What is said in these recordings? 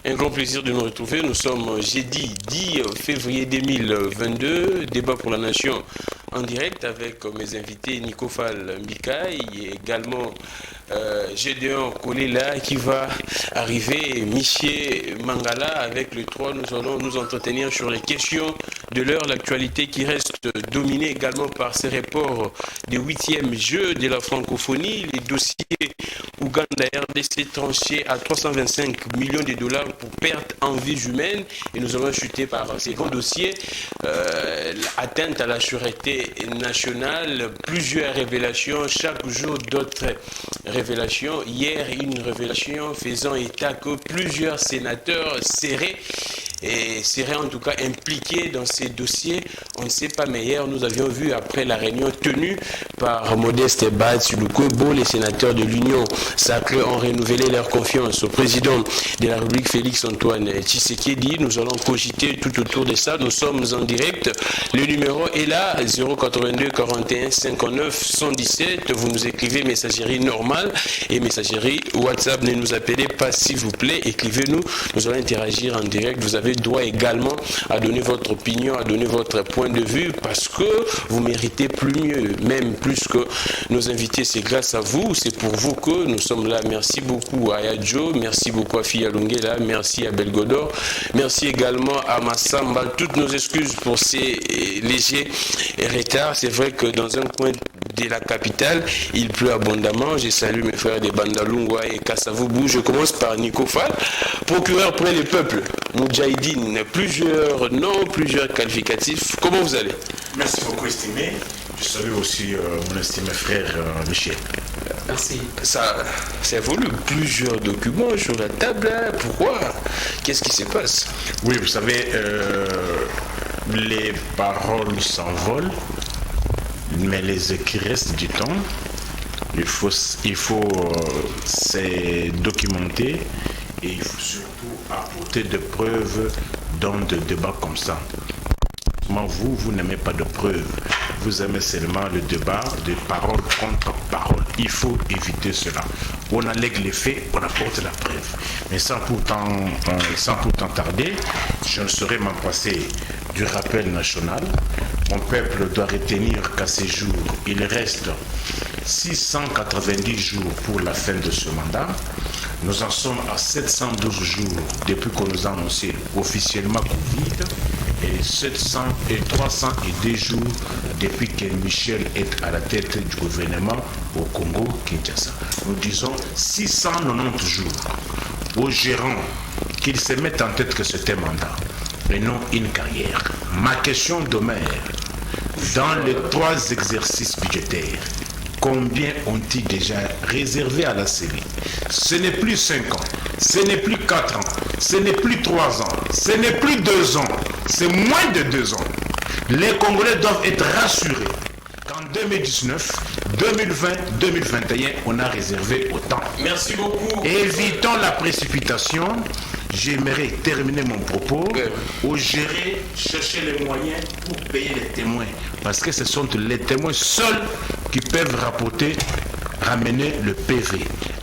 Un grand plaisir de nous retrouver. Nous sommes jeudi 10 février 2022. Débat pour la nation en direct avec mes invités Nico Fall Mikaï et également Gédéon Kolela qui va arriver, Miché Mangala. Avec les trois, nous allons nous entretenir sur les questions de l'heure, l'actualité qui reste dominée également par ces reports des 8e Jeux de la francophonie, les dossiers Ouganda RDC tranchés à 325 millions de dollars pour perte en vies humaines, et nous allons chuter par ces grands dossiers, atteinte à la sûreté nationale, plusieurs révélations, chaque jour d'autres révélations. Hier, une révélation faisant état que plusieurs sénateurs seraient en tout cas impliqués dans ces dossiers. On ne sait pas, mais hier nous avions vu après la réunion tenue par Modeste Batsulukobo, les sénateurs de l'Union sacrée ont renouvelé leur confiance au président de la République Félix Antoine Tshisekedi. Nous allons cogiter tout autour de ça. Nous sommes en direct. Le numéro est là, 082 41 59 117. Vous nous écrivez messagerie normale et messagerie WhatsApp. Ne nous appelez pas s'il vous plaît. Écrivez-nous. Nous allons interagir en direct. Vous avez droit également à donner votre opinion, à donner votre point de vue, parce que vous méritez plus mieux, même plus que nos invités. C'est grâce à vous, c'est pour vous que nous sommes là. Merci beaucoup à Yadjo, merci beaucoup à Fia Lungela, merci à Belgodor, merci également à Massamba. Toutes nos excuses pour ces légers retards. C'est vrai que dans un coin de la capitale, il pleut abondamment. Je salue mes frères de Bandalungwa et Kassavoubou. Je commence par Nico Fall, procureur près le peuple. Moudjahidine, plusieurs noms, plusieurs qualificatifs. Comment vous allez? Merci beaucoup, estimé. Je salue aussi mon estimé frère Michel. Merci. Ça évolue, plusieurs documents sur la table. Pourquoi? Qu'est-ce qui se passe? Oui, vous savez, les paroles s'envolent, mais les écrits restent du temps. Il faut se documenter et il faut surtout apporter des preuves dans des débats comme ça. Vous n'aimez pas de preuves, vous aimez seulement le débat de parole contre parole. Il faut éviter cela. On allègue les faits, on apporte la preuve. Mais sans pourtant tarder, je ne saurais m'en passer du rappel national. Mon peuple doit retenir qu'à ces jours, il reste 690 jours pour la fin de ce mandat. Nous en sommes à 712 jours depuis qu'on nous a annoncé officiellement Covid et 302 jours depuis que Michel est à la tête du gouvernement au Congo-Kinshasa. Nous disons 690 jours aux gérants qu'ils se mettent en tête que c'est un mandat et non une carrière. Ma question demeure, dans les 3 exercices budgétaires, combien ont-ils déjà réservé à la série? Ce n'est plus 5 ans, ce n'est plus 4 ans, ce n'est plus 3 ans, ce n'est plus 2 ans, c'est moins de 2 ans. Les Congolais doivent être rassurés qu'en 2019, 2020, 2021, on a réservé autant. Merci beaucoup. Évitons la précipitation. J'aimerais terminer mon propos au gérer, chercher les moyens pour payer les témoins. Parce que ce sont les témoins seuls qui peuvent ramener le PV.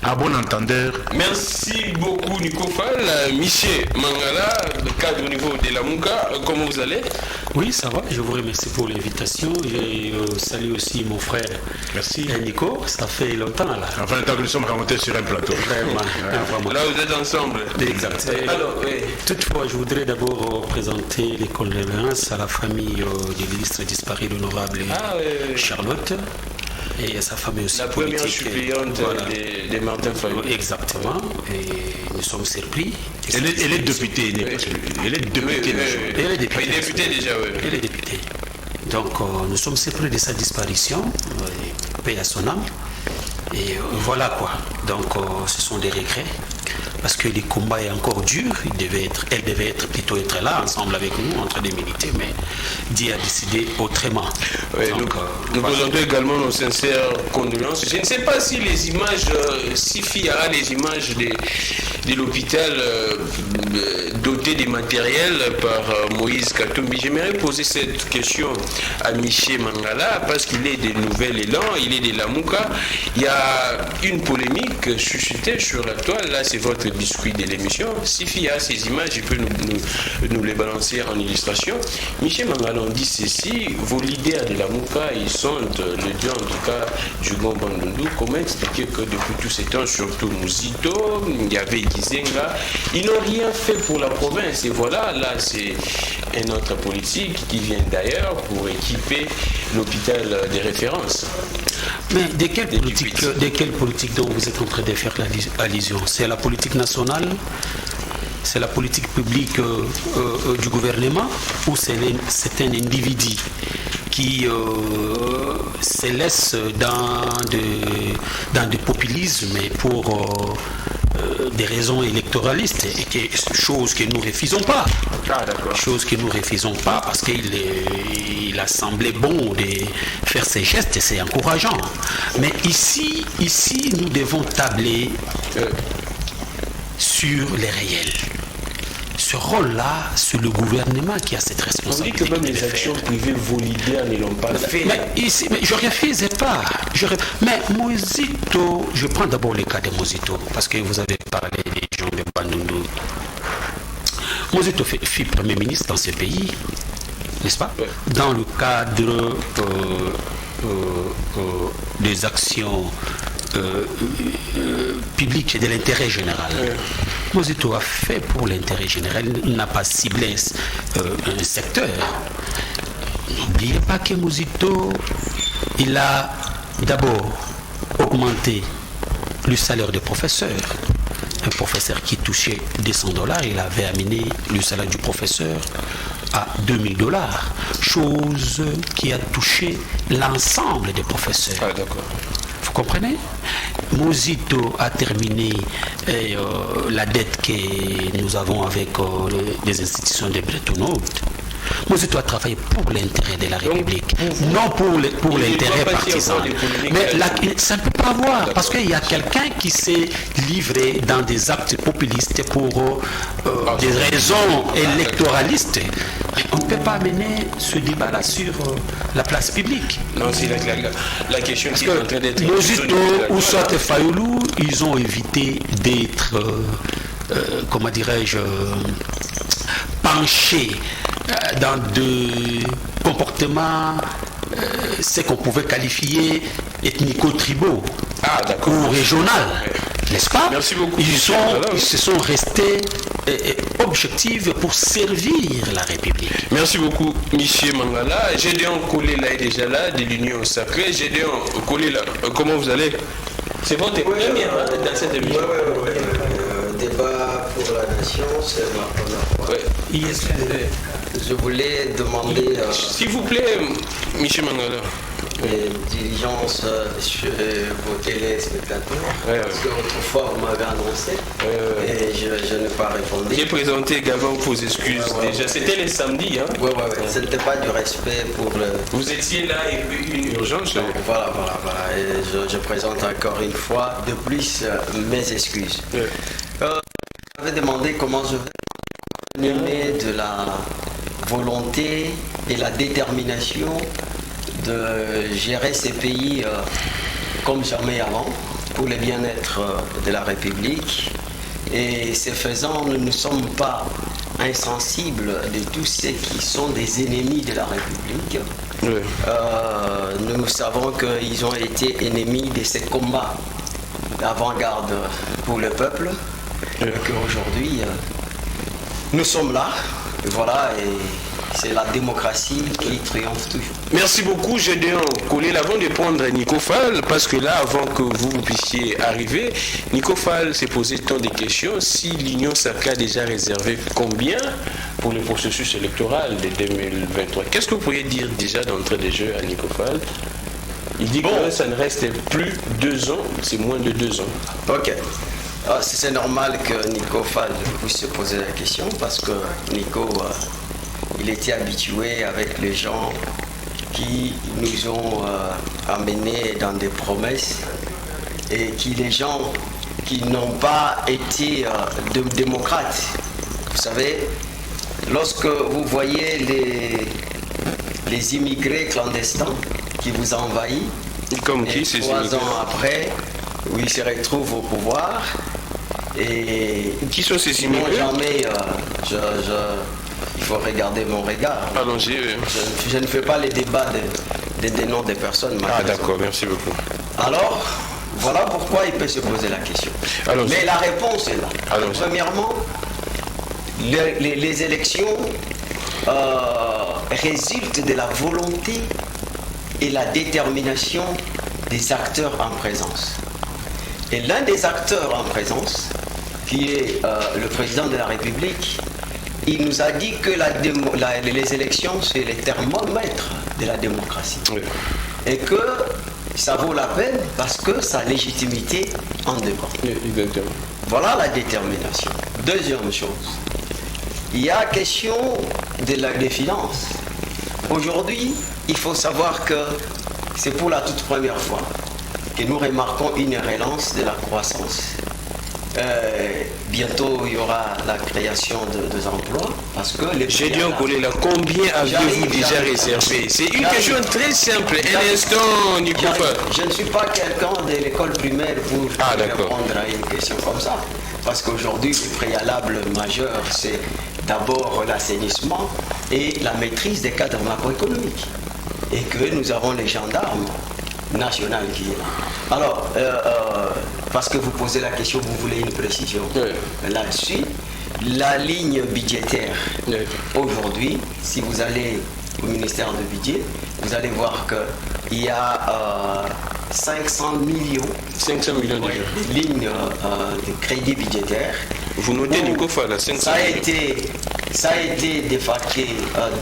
À bon entendeur. Merci beaucoup Nico Fall. Miché Mangala, cadre au niveau de la Mouka, comment vous allez? Oui, ça va, je vous remercie pour l'invitation. Je salue aussi mon frère. Merci. Nico, ça fait longtemps là. Enfin, le temps que nous sommes remontés sur un plateau. Vraiment. Là, vous êtes ensemble. Exact. Alors, toutefois, je voudrais d'abord présenter les condoléances à la famille du ministre disparu, l'honorable Charlotte. Et à sa famille aussi. La politique, première suppléante de Martin Fayot. Exactement. Et nous sommes surpris. Elle est députée. Elle est députée. Elle est députée déjà, oui. Elle est députée. Donc, nous sommes surpris de sa disparition. Paix à son âme. Et voilà quoi. Donc, ce sont des regrets. Parce que le combat est encore dur, elle devait plutôt être là, ensemble avec nous, en train de militer, mais Dieu a décidé autrement. Oui, donc, nous présentons également nos sincères condoléances. Je ne sais pas si les images, il y aura les images de l'hôpital doté des matériels par Moïse Katumbi. J'aimerais poser cette question à Miché Mangala, parce qu'il est de Nouvel Élan, il est de la Mouka. Il y a une polémique suscitée sur la toile, là c'est votre biscuit de l'émission. Sifi a ces images, il peut nous les balancer en illustration. Michel Mangalon dit ceci, vos leaders de la Mouka, ils sont le dieu en tout cas du Grand Bandundu. Comment expliquer que depuis tous ces temps, surtout Mouzito, il y avait Gizenga, ils n'ont rien fait pour la province. Et voilà, là c'est un autre politique qui vient d'ailleurs pour équiper l'hôpital des références. Mais de quelle politique dont vous êtes en train de faire allusion? C'est la politique nationale? C'est la politique publique du gouvernement? Ou c'est un individu qui se laisse dans du populisme pour des raisons électoralistes, et chose que nous ne refusons pas. Chose que nous ne refusons pas parce qu'il a semblé bon de faire ces gestes et c'est encourageant. Mais ici, nous devons tabler sur les réels. Ce rôle-là, c'est le gouvernement qui a cette responsabilité. On dit que même les actions privées, vos leaders ne l'ont pas fait. Mais ici, je ne refusais pas. Mais Mouzito, je prends d'abord le cas de Mouzito, parce que vous avez parlé des gens de Bandundu. Mouzito fut Premier ministre dans ce pays, n'est-ce pas? Ouais. Dans le cadre des actions publiques et de l'intérêt général. Ouais. Mouzito a fait pour l'intérêt général, il n'a pas ciblé un secteur. N'oubliez pas que Mouzito, il a d'abord augmenté le salaire des professeurs. Un professeur qui touchait $200, il avait amené le salaire du professeur à $2000, chose qui a touché l'ensemble des professeurs. Ah, d'accord. Vous comprenez? Mouzito a terminé la dette que nous avons avec les institutions de Bretton Woods. Mouzito a travaillé pour l'intérêt de la République, non pour l'intérêt partisan. Mais ça ne peut pas avoir, parce qu'il y a quelqu'un qui s'est livré dans des actes populistes pour des raisons électoralistes. On ne peut pas mener ce débat-là sur la place publique. Non, c'est la question qui est en train d'être... Mouzito ou soit Fayoulou, ils ont évité d'être, comment dirais-je, penchés dans des comportements, ce qu'on pouvait qualifier ethnico-tribaux ou régional, n'est-ce pas? Merci beaucoup. Ils se sont restés objectifs pour servir la République. Merci beaucoup, Michel Mangala. Gédéon Kolela est déjà là, de l'Union Sacrée. Gédéon Kolela, comment vous allez? C'est votre première dans cette émission. Débat pour la nation, c'est ma première fois. Yes. Je voulais demander... S'il vous plaît, Michel Mangala. Diligence chez vos téléspectateurs, parce qu'autrefois vous m'avez annoncé et je n'ai pas répondu. J'ai présenté également vos excuses déjà. C'était les samedis. Hein? Oui. C'était pas du respect pour le... Vous étiez là et puis une urgence. Voilà. Et je présente encore une fois de plus mes excuses. J'avais demandé comment je vais mener de la volonté et la détermination de gérer ces pays comme jamais avant pour le bien-être de la République. Et ce faisant, nous ne sommes pas insensibles de tous ceux qui sont des ennemis de la République. Nous savons qu'ils ont été ennemis de ces combats d'avant-garde pour le peuple. Et qu'aujourd'hui, nous sommes là. Voilà, et c'est la démocratie qui triomphe toujours. Merci beaucoup, Gédéon Kolela. Avant de prendre Nico Fall, parce que là, avant que vous puissiez arriver, Nico Fall s'est posé tant de questions. Si l'Union Sacrée a déjà réservé combien pour le processus électoral de 2023? Qu'est-ce que vous pourriez dire déjà d'entrée de jeu à Nico Fall? Il dit que ça ne reste plus 2 ans, c'est moins de 2 ans. Ok. C'est normal que Nico Fall puisse se poser la question parce que Nico, il était habitué avec les gens qui nous ont amenés dans des promesses et les gens qui n'ont pas été démocrates. Vous savez, lorsque vous voyez les immigrés clandestins qui vous envahissent, comme qui, 3 ans après, où ils se retrouvent au pouvoir, Et qui sont ces sinon, immigrés? jamais, il faut regarder mon regard. Allons-y. Oui. Je ne fais pas les débats des noms des personnes. Ah d'accord, merci beaucoup. Alors, voilà pourquoi il peut se poser la question. Mais la réponse est là. Premièrement, les élections résultent de la volonté et la détermination des acteurs en présence. Et l'un des acteurs en présence, qui est le président de la République, il nous a dit que les élections, c'est les thermomètres de la démocratie. Oui. Et que ça vaut la peine parce que sa légitimité en dépend. Oui, exactement. Voilà la détermination. Deuxième chose, il y a question des finances. Aujourd'hui, il faut savoir que c'est pour la toute première fois que nous remarquons une relance de la croissance. Bientôt, il y aura la création de emplois parce que les Gédéon Kolela, combien avez-vous déjà réservé? C'est une question très simple. Un instant, Nicofa. Je ne suis pas quelqu'un de l'école primaire pour répondre à une question comme ça. Parce qu'aujourd'hui, le préalable majeur, c'est d'abord l'assainissement et la maîtrise des cadres macroéconomiques. Et que nous avons les gendarmes nationaux qui est là. Alors, parce que vous posez la question, vous voulez une précision. Oui. Là-dessus, la ligne budgétaire, oui. Aujourd'hui, si vous allez au ministère du budget, vous allez voir qu'il y a 500 millions de lignes de crédit budgétaire. Vous notez du COFA, là, 500 ça a été défalqué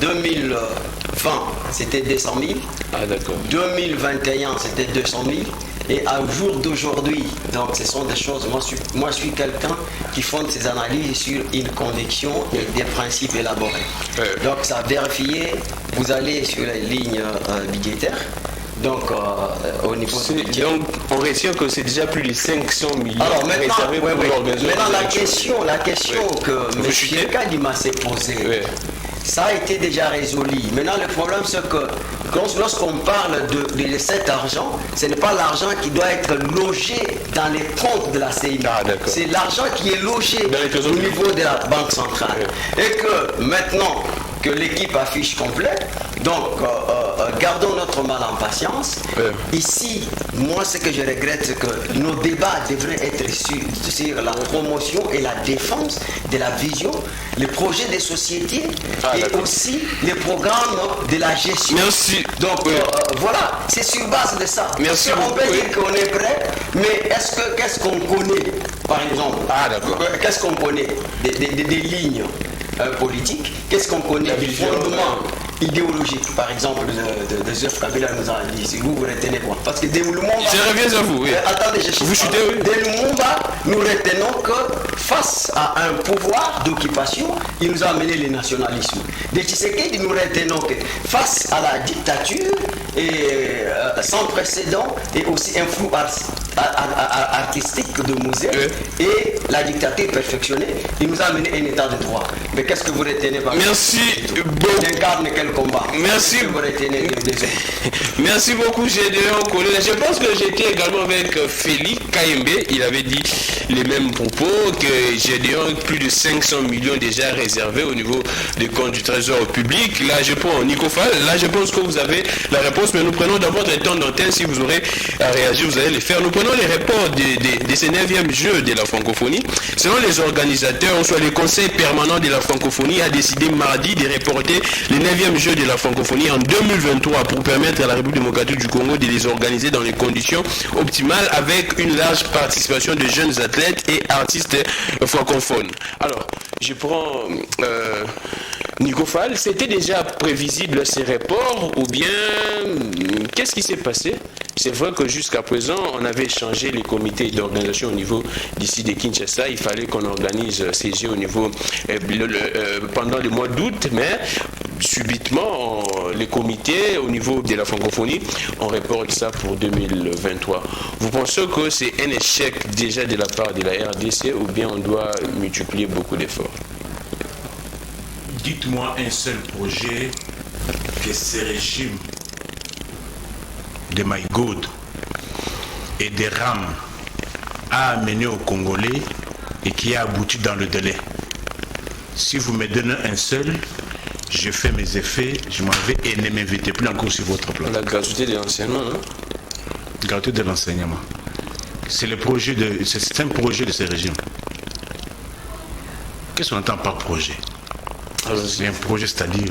2020, c'était 200 000. Ah, d'accord. 2021, c'était 200 000. Et à jour d'aujourd'hui, donc ce sont des choses, moi je suis quelqu'un qui fonde ses analyses sur une conviction et des principes élaborés. Donc ça a vérifié, vous allez sur les lignes budgétaires, donc au niveau du budget. Donc on retient que c'est déjà plus de 500 millions. Alors maintenant la question que M. Kadi m'a posée, ça a été déjà résolu. Maintenant le problème c'est que lorsqu'on parle de cet argent, ce n'est pas l'argent qui doit être logé dans les comptes de la CNI. C'est l'argent qui est logé au niveau de la Banque centrale. Et que maintenant que l'équipe affiche complète, donc gardons notre mal en patience. Ici, moi ce que je regrette, c'est que nos débats devraient être sur la promotion et la défense de la vision, les projets des sociétés et aussi les programmes de la gestion. Merci. Donc voilà, c'est sur base de ça. Merci. On peut dire qu'on est prêt, mais qu'est-ce qu'on connaît, par exemple? Qu'est-ce qu'on connaît des lignes politiques? Qu'est-ce qu'on connaît du fondement idéologique, par exemple, de Joseph Kabila nous a dit, si vous retenez quoi? Parce que dès Lumumba... Je reviens à vous, oui. Attendez, vous chutez, oui. Dès Lumumba, nous retenons que face à un pouvoir d'occupation, il nous a amené le nationalisme. De Tshisekedi, nous retenons que face à la dictature et sans précédent et aussi un flou artistique de musée et la dictature perfectionnée, il nous a amené un état de droit. Mais qu'est-ce que vous retenez par Merci beaucoup. Il incarne quel combat? Merci. Merci beaucoup, Gédéon Kolela. Je pense que j'étais également avec Félix Kayembe. Il avait dit les mêmes propos, que Gédéon, plus de 500 millions déjà réservés au niveau des comptes du Trésor public. Là, je prends Nicofal. Là, je pense que vous avez la réponse, mais nous prenons d'abord des temps d'antenne. Si vous aurez à réagir, vous allez les faire. Nous prenons les rapports de ces 9e Jeux de la francophonie. Selon les organisateurs, soit le Conseil permanent de la francophonie a décidé mardi de reporter les 9e Jeux de la francophonie en 2023 pour permettre à la République démocratique du Congo de les organiser dans les conditions optimales avec une large participation de jeunes athlètes et artistes francophones. Alors, je prends Nicofal. C'était déjà prévisible ces reports ou bien qu'est-ce qui s'est passé? C'est vrai que jusqu'à présent, on avait changé les comités d'organisation au niveau d'ici de Kinshasa. Il fallait qu'on organise ces Jeux au niveau pendant le mois d'août, mais subitement, les comités au niveau de la francophonie, on reporte ça pour 2023. Vous pensez que c'est un échec déjà de la part de la RDC ou bien on doit multiplier beaucoup d'efforts? Dites-moi un seul projet que ce régime de MyGod et des RAM a amené aux Congolais et qui a abouti dans le délai. Si vous me donnez un seul, je fais mes effets, je m'en vais et ne m'invitez plus encore sur votre plan. La gratuité de l'enseignement, non? Gratuité de l'enseignement. C'est un projet de ce régime. Qu'est-ce qu'on entend par projet? C'est un projet, c'est-à-dire,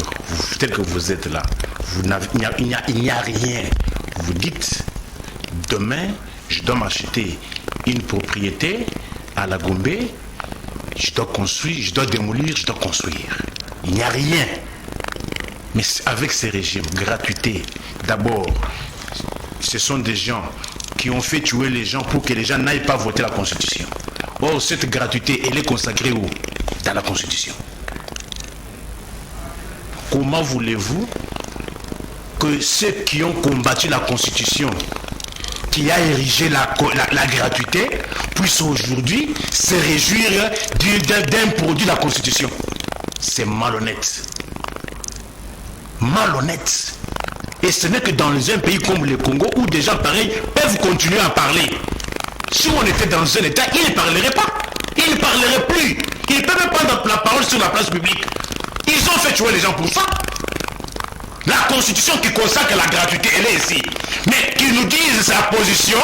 tel que vous êtes là, il n'y a rien. Vous dites, demain, je dois m'acheter une propriété à la Gombe, je dois construire, je dois démolir, je dois construire. Il n'y a rien. Mais avec ces régimes, gratuité, d'abord, ce sont des gens qui ont fait tuer les gens pour que les gens n'aillent pas voter la Constitution. Or, cette gratuité, elle est consacrée où? Dans la Constitution. Comment voulez-vous que ceux qui ont combattu la Constitution, qui a érigé la gratuité, puissent aujourd'hui se réjouir d'un produit de la Constitution? C'est malhonnête. Malhonnête. Et ce n'est que dans un pays comme le Congo où des gens pareils peuvent continuer à parler. Si on était dans un État, ils ne parleraient pas. Ils ne parleraient plus. Ils ne peuvent même prendre la parole sur la place publique. Ils ont fait tuer les gens pour ça. La Constitution qui consacre la gratuité, elle est ici. Mais qui nous disent sa position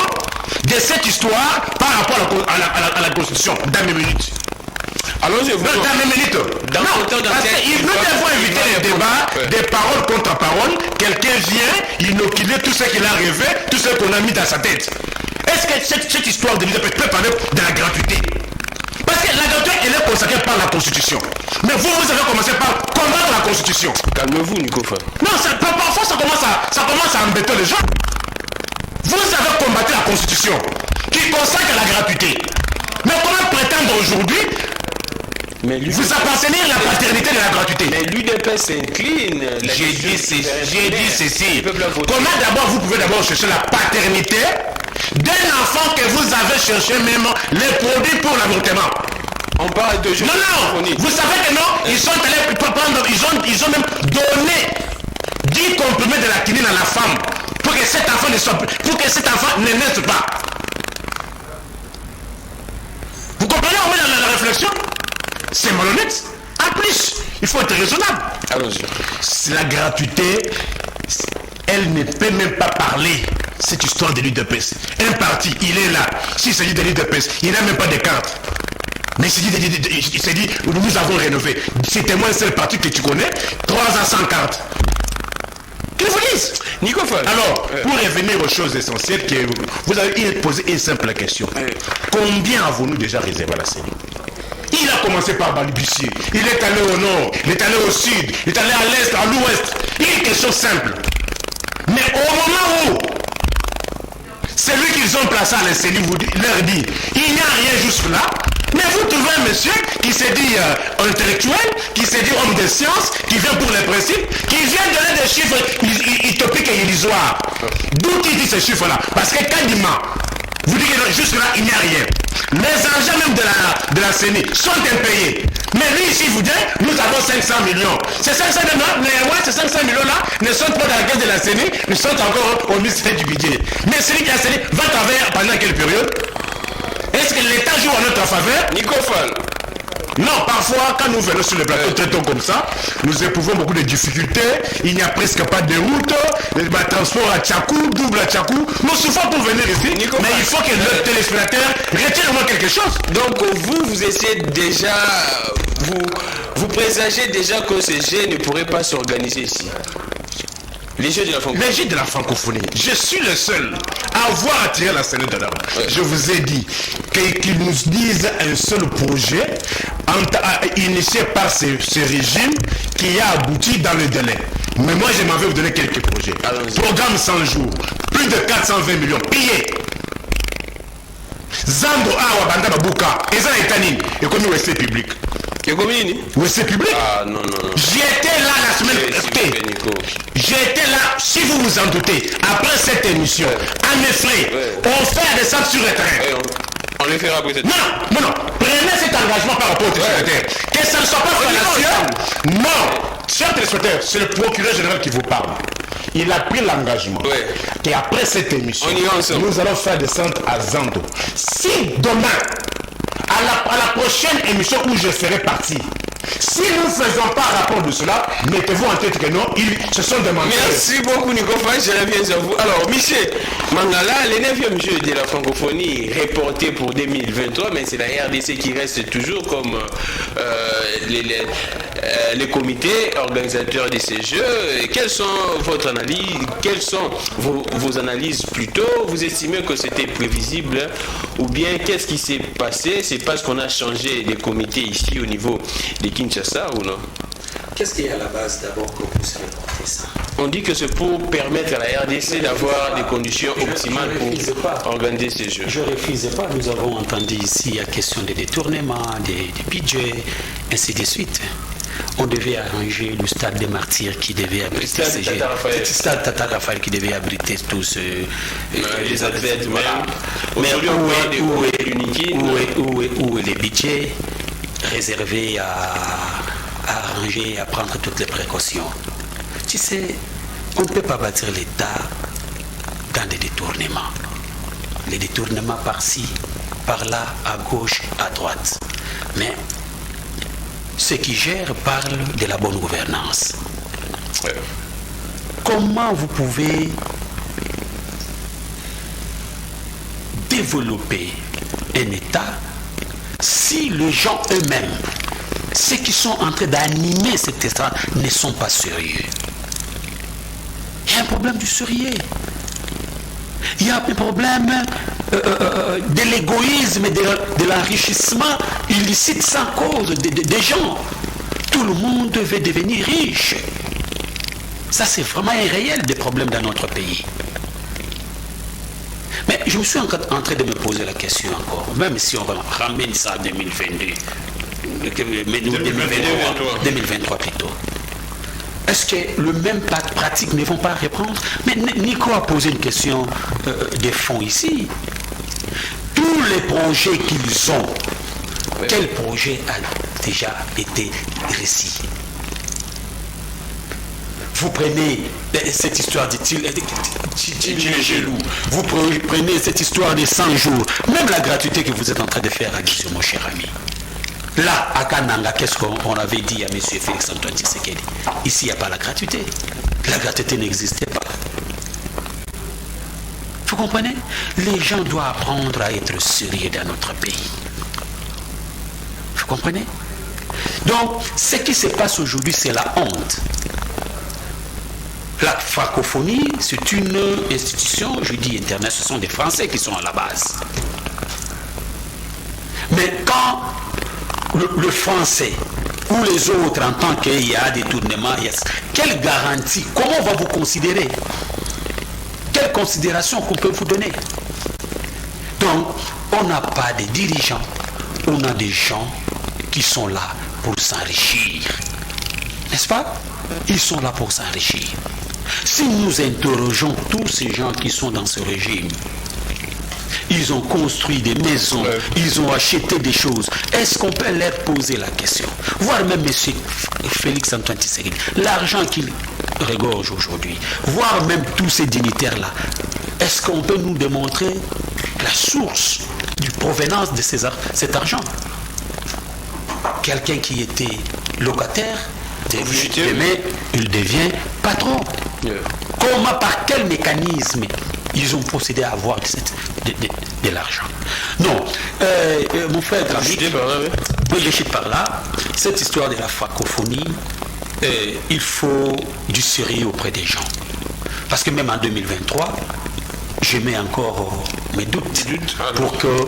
de cette histoire par rapport à la Constitution dans mes minutes. Alors, je vous dans mes minutes. Dans non, le temps parce que nous devons éviter les débats, des paroles contre paroles. Quelqu'un vient inoculer tout ce qu'il a rêvé, tout ce qu'on a mis dans sa tête. Est-ce que cette histoire de l'Église peut parler de la gratuité? Parce que la gratuité, elle est consacrée par la Constitution. Mais vous avez commencé par combattre la Constitution. Calmez-vous, Nicofa. Non, parfois ça commence à embêter les gens. Vous avez combattu la Constitution qui consacre la gratuité. Mais comment prétendre aujourd'hui vous appartenez à la paternité de la gratuité? Mais l'UDP s'incline. J'ai dit ceci. Comment d'abord vous pouvez d'abord chercher la paternité d'un enfant que vous avez cherché même les produits pour l'avortement? On parle de jeunes. Non, vous savez que non, ils sont allés prendre, ils ont même donné 10 comprimés de la quinine à la femme pour que cet enfant ne naisse pas. Vous comprenez au moins la réflexion? C'est malhonnête. En plus, il faut être raisonnable. Allons-y. La gratuité, elle ne peut même pas parler. Cette histoire de l'UDPS. Un parti, il est là. S'il s'agit de l'UDPS, il n'a même pas de carte. Mais il s'est dit, nous avons rénové. C'était moi le seul parti que tu connais, 3 ans sans carte. Qu'ils vous disent. Nicofa. Alors, pour revenir aux choses essentielles, que vous avez posé une simple question. Combien avons-nous déjà réservé à la CENI? Il a commencé par balbutier. Il est allé au nord, il est allé au sud, il est allé à l'est, à l'ouest. Il y a une question simple. Mais au moment où celui qu'ils ont placé à la CENI leur dit, il n'y a rien jusque là, mais vous trouvez un monsieur qui s'est dit intellectuel, qui s'est dit homme de science, qui vient pour les principes, qui vient donner des chiffres utopiques et illusoires. D'où il dit ces chiffres-là? Parce que quand il ment, vous dites que jusque là, il n'y a rien. Les agents même de la CENI sont impayés. Mais lui ici vous dit, nous avons 500 millions. Ces 500 millions-là ne sont pas dans la caisse de la CENI, ils sont encore au ministère du budget. Mais celui qui a CENI va travailler pendant quelle période? Est-ce que l'État joue en notre faveur? Nicofal. Non, parfois, quand nous venons sur le plateau traitons comme ça, nous éprouvons beaucoup de difficultés. Il n'y a presque pas de route. Le transport à Tchakou, double à Tchakou. Nous souffrons pour venir ici. Mais il faut que le téléspectateur retire au moins quelque chose. Donc, vous essayez déjà, vous présagez déjà que ces Jeux ne pourraient pas s'organiser ici. Les Jeux de la francophonie. Les Jeux de la francophonie. Je suis le seul à avoir attiré la scène de l'Arabe. Je vous ai dit qu'ils nous disent un seul projet initié par ce régime qui a abouti dans le délai. Mais moi, je m'en vais vous donner quelques projets. Programme 100 jours, plus de 420 millions pillés. Zando Awa Banda Babuka, Ezan Etanine, économie ouest public. Ouest public. Ah non. J'étais là la semaine dernière. J'étais là, si vous vous en doutez, après cette émission, à mes frais, on fait des centres sur le terrain. On les fera peut-être. Non. Prenez cet engagement par rapport au téléspectateur. Que ça ne soit pas fallacieux. Non. Cher téléspectateur, c'est le procureur général qui vous parle. Il a pris l'engagement. Et après cette émission, nous allons faire des centres à Zando. Si demain, à la prochaine émission où je serai parti, si nous ne faisons pas rapport de cela, mettez-vous en tête que non, ce sont des menteurs. Merci beaucoup Nico Fall, je reviens à vous. Alors Michel Mangala, le 9e jeu de la francophonie reporté pour 2023, mais c'est la RDC qui reste toujours comme les comités organisateurs de ces jeux. Quelles sont votre analyse? Quelles sont vos analyses plutôt? Vous estimez que c'était prévisible ou bien qu'est-ce qui s'est passé? C'est parce qu'on a changé les comités ici au niveau de Kinshasa ou non? Qu'est-ce qui est à la base d'abord que vous savez porter ça? On dit que c'est pour permettre à la RDC d'avoir des conditions optimales pour organiser ces jeux. Je ne refuse pas. Nous avons entendu ici la question des détournements, des budgets, ainsi de suite. On devait arranger le stade des martyrs qui devait abriter ces jeux. Le stade Tata Raphaël qui devait abriter tous les athlètes. Voilà. Mais où est les budgets réservés à arranger, à prendre toutes les précautions? Tu sais, on ne peut pas bâtir l'État dans des détournements. Les détournements par-ci, par-là, à gauche, à droite. Mais ceux qui gèrent parlent de la bonne gouvernance. Comment vous pouvez développer un État si les gens eux-mêmes, ceux qui sont en train d'animer cet État, ne sont pas sérieux? Il y a un problème du sérieux. Il y a un problème de l'égoïsme, de l'enrichissement illicite sans cause des gens. Tout le monde veut devenir riche. Ça, c'est vraiment un réel des problèmes dans notre pays. Mais je me suis en train de me poser la question encore, même si on ramène ça à 2022, 2023 plutôt. Est-ce que le même pratique ne vont pas reprendre? Mais Nico a posé une question des fonds ici. Tous les projets qu'ils ont, quel projet a déjà été réussi? Vous prenez cette histoire de Gelou, vous prenez cette histoire des 100 jours, même la gratuité que vous êtes en train de faire à Guizou, mon cher ami. Là, à Kananga, qu'est-ce qu'on avait dit à M. Félix Antoine Tshisekedi? Ici, il n'y a pas la gratuité. La gratuité n'existait pas. Vous comprenez? Les gens doivent apprendre à être sérieux dans notre pays. Vous comprenez? Donc, ce qui se passe aujourd'hui, c'est la honte. La francophonie, c'est une institution, je dis internet, ce sont des Français qui sont à la base. Mais quand le français ou les autres, en tant qu'il y a des tournements, quelle garantie, comment on va vous considérer? Quelle considération qu'on peut vous donner? Donc, on n'a pas de dirigeants, on a des gens qui sont là pour s'enrichir. N'est-ce pas? Ils sont là pour s'enrichir. Si nous interrogeons tous ces gens qui sont dans ce régime, ils ont construit des maisons, ils ont acheté des choses. Est-ce qu'on peut leur poser la question? Voir même M. Félix Antoine Tshisekedi, l'argent qu'il regorge aujourd'hui, voir même tous ces dignitaires-là, est-ce qu'on peut nous démontrer la source du provenance de cet argent? Quelqu'un qui était locataire, demain, il devient patron. Comment, par quel mécanisme ils ont procédé à avoir de l'argent? Non, mon frère je suis par là. Cette histoire de la francophonie, il faut du sérieux auprès des gens. Parce que même en 2023, je mets encore mes doutes pour que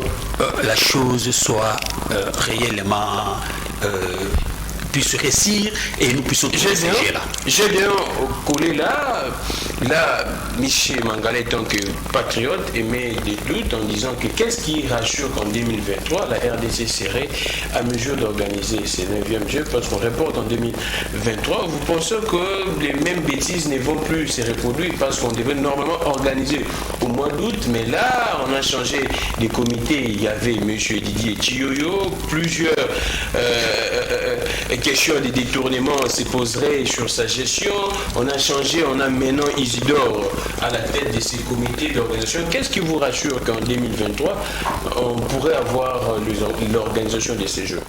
la chose soit réellement puisse réussir et nous puissions tous siéger là. J'ai bien collé là, Michel Mangala est donc patriote et met des doutes en disant que qu'est-ce qui rassure qu'en 2023 la RDC serait à mesure d'organiser ces 9e jeux parce qu'on reporte en 2023. Vous pensez que les mêmes bêtises ne vont plus se reproduire parce qu'on devait normalement organiser au mois d'août, mais là on a changé les comités. Il y avait M. Didier Chiyoyo, plusieurs question de détournement se poserait sur sa gestion. On a changé, on a maintenant Isidore à la tête de ces comités d'organisation. Qu'est-ce qui vous rassure qu'en 2023, on pourrait avoir l'organisation de ces Jeux?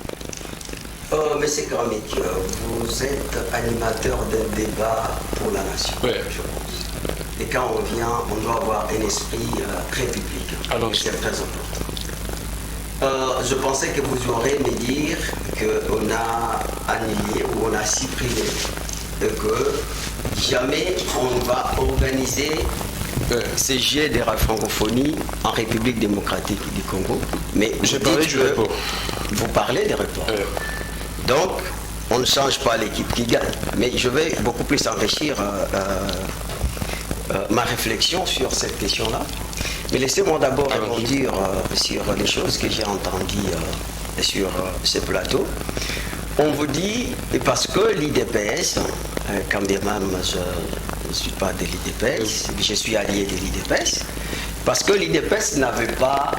Monsieur Kramik, vous êtes animateur d'un débat pour la nation, je pense. Et quand on vient, on doit avoir un esprit républicain. C'est très important. Je pensais que vous aurez me dire qu'on a annulé ou on a supprimé et que jamais on va organiser ces jets de la francophonie en République démocratique du Congo. Mais je parlais du report. Vous parlez des reports. Donc, on ne change pas l'équipe qui gagne. Mais je vais beaucoup plus enrichir ma réflexion sur cette question-là. Mais laissez-moi d'abord répondre sur les choses que j'ai entendues sur ce plateau. On vous dit, parce que l'IDPS, quand bien même je ne suis pas de l'IDPS, je suis allié de l'IDPS, parce que l'IDPS n'avait pas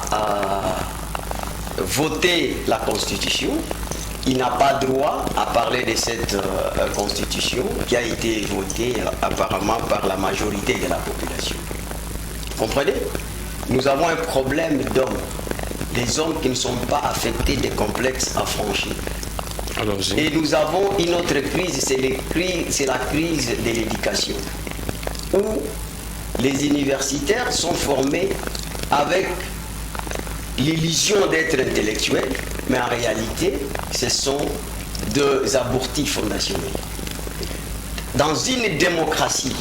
voté la Constitution, il n'a pas droit à parler de cette Constitution qui a été votée apparemment par la majorité de la population. Comprenez? Nous avons un problème d'hommes, des hommes qui ne sont pas affectés des complexes à franchir. Et nous avons une autre crise, c'est la crise de l'éducation, où les universitaires sont formés avec l'illusion d'être intellectuels, mais en réalité, ce sont des abortis fondationnels. Dans une démocratie,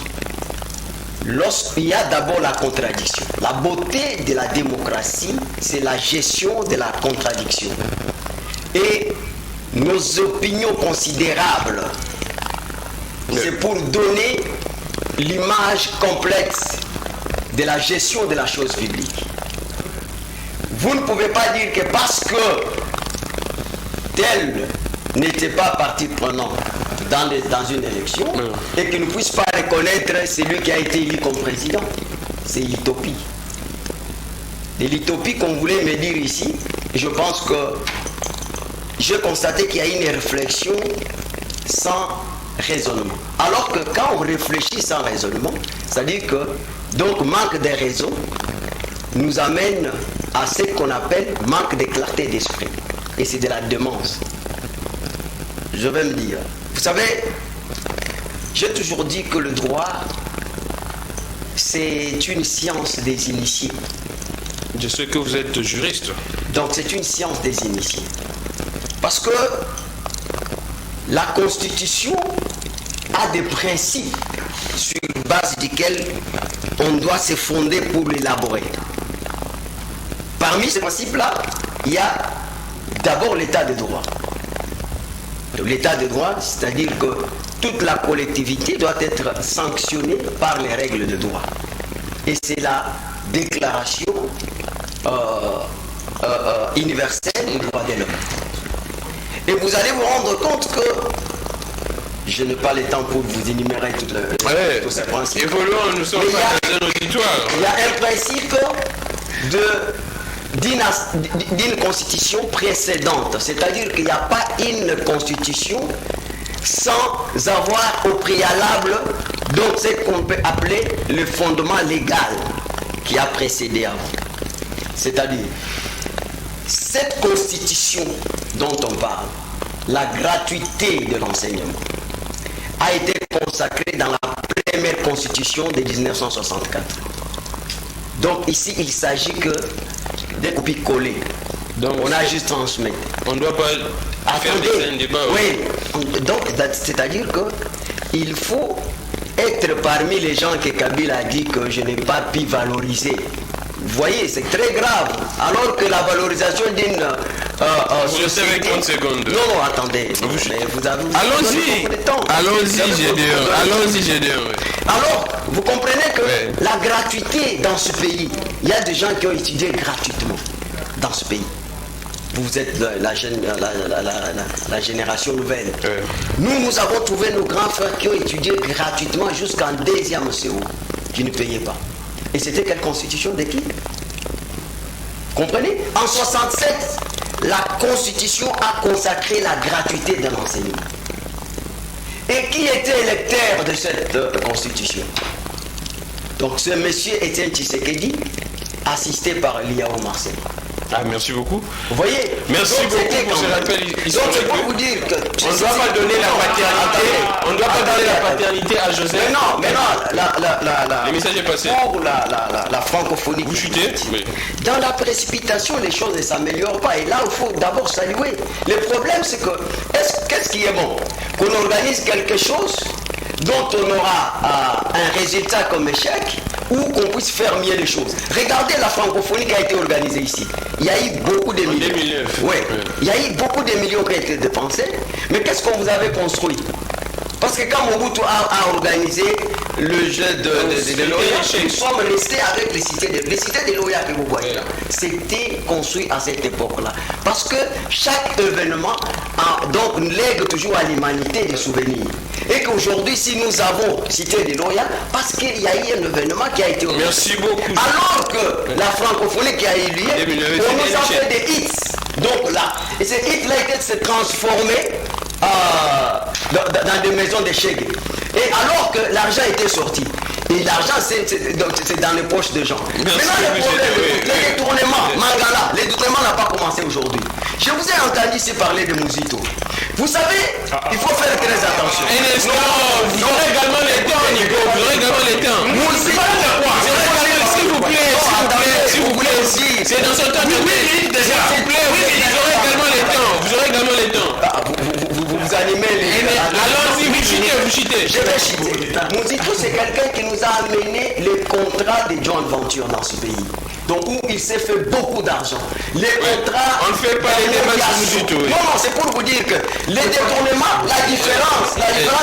lorsqu'il y a d'abord la contradiction, la beauté de la démocratie, c'est la gestion de la contradiction. Et nos opinions considérables, c'est pour donner l'image complexe de la gestion de la chose publique. Vous ne pouvez pas dire que parce que tel n'était pas partie prenante dans une élection et qu'il ne puisse pas reconnaître celui qui a été élu comme président. C'est l'utopie. Et l'utopie qu'on voulait me dire ici, je pense que j'ai constaté qu'il y a une réflexion sans raisonnement. Alors que quand on réfléchit sans raisonnement, c'est-à-dire que donc manque de raison nous amène à ce qu'on appelle manque de clarté d'esprit. Et c'est de la démence. Je vais me dire, vous savez, j'ai toujours dit que le droit, c'est une science des initiés. Je sais que vous êtes juriste. Donc c'est une science des initiés. Parce que la Constitution a des principes sur base desquels on doit se fonder pour l'élaborer. Parmi ces principes-là, il y a d'abord l'état de droit. L'état de droit, c'est-à-dire que toute la collectivité doit être sanctionnée par les règles de droit. Et c'est la déclaration universelle des droits de l'homme. Et vous allez vous rendre compte que je n'ai pas le temps pour vous énumérer tous ces principes. Évoluons, nous sommes pas dans un auditoire. Il y a un principe d'une constitution précédente, c'est-à-dire qu'il n'y a pas une constitution sans avoir au préalable donc ce qu'on peut appeler le fondement légal qui a précédé avant. C'est-à-dire cette constitution dont on parle, la gratuité de l'enseignement, a été consacrée dans la première constitution de 1964. Donc ici, il s'agit que des copies-collées. Donc on a juste transmis. On ne doit pas faire un débat. Oui, donc c'est-à-dire qu'il faut être parmi les gens que Kabila a dit que je n'ai pas pu valoriser. Vous voyez, c'est très grave. Alors que la valorisation d'une vous restez avec 30 secondes. Non, attendez. Vous avez... Allons-y. Allons-y, Gédéon. Allons-y, Gédéon. Alors, vous comprenez que la gratuité dans ce pays, il y a des gens qui ont étudié gratuitement dans ce pays. Vous êtes la génération nouvelle. Nous avons trouvé nos grands frères qui ont étudié gratuitement jusqu'en deuxième CO, qui ne payaient pas. Et c'était quelle constitution de qui? Comprenez? En 67, la Constitution a consacré la gratuité de l'enseignement. Et qui était lecteur de cette Constitution? Donc ce monsieur Étienne Tshisekedi, assisté par Liao Marcel. Ah, merci beaucoup. Vous voyez? Merci beaucoup pour ce rappel. Donc c'est pour vous dire que... On ne doit pas donner la paternité. On ne doit pas donner la paternité à Joseph. Mais non, le message est passé. Pour la francophonie. Vous chutez? Oui. Dans la précipitation, les choses ne s'améliorent pas. Et là, il faut d'abord saluer. Le problème, c'est que, qu'est-ce qui est bon? Qu'on organise quelque chose dont on aura un résultat comme échec, ou qu'on puisse faire mieux les choses. Regardez la francophonie qui a été organisée ici. Il y a eu beaucoup de millions. Oui, il y a eu beaucoup de millions qui ont été dépensés. Mais qu'est-ce qu'on vous avait construit? Parce que quand Mobutu a organisé le jeu de Loya, nous sommes restés avec les cités de Loya que vous voyez là. C'était construit à cette époque-là. Parce que chaque événement donc lègue toujours à l'humanité des souvenirs. Et qu'aujourd'hui, si nous avons cité de Loya, parce qu'il y a eu un événement qui a été organisé. Merci beaucoup. Alors que la francophonie qui a eu lieu, on nous a fait des hits. Donc là, et ces hits-là étaient transformés dans des maisons de chèques. Et alors que l'argent était sorti. Et l'argent, c'est dans les poches des gens. Maintenant, le problème, les détournements, Mangala, les détournements n'ont pas commencé aujourd'hui. Je vous ai entendu ici parler de Mouzito. Vous savez, il faut faire très attention. Un instant, vous aurez également les temps, Nico. Vous aurez également les temps. Mouzito, s'il vous plaît, c'est dans ce temps de s'il vous plaît, vous aurez également les temps. Vous aurez également les temps. Vous animez les... Allons-y, vous chitez. Je vais chiter. Mouzito, c'est quelqu'un qui nous a amené les contrats de joint venture dans ce pays. Donc où il s'est fait beaucoup d'argent. Les contrats... On ne fait pas les débats sur Mouzito. Non, c'est pour vous dire que les détournements, la différence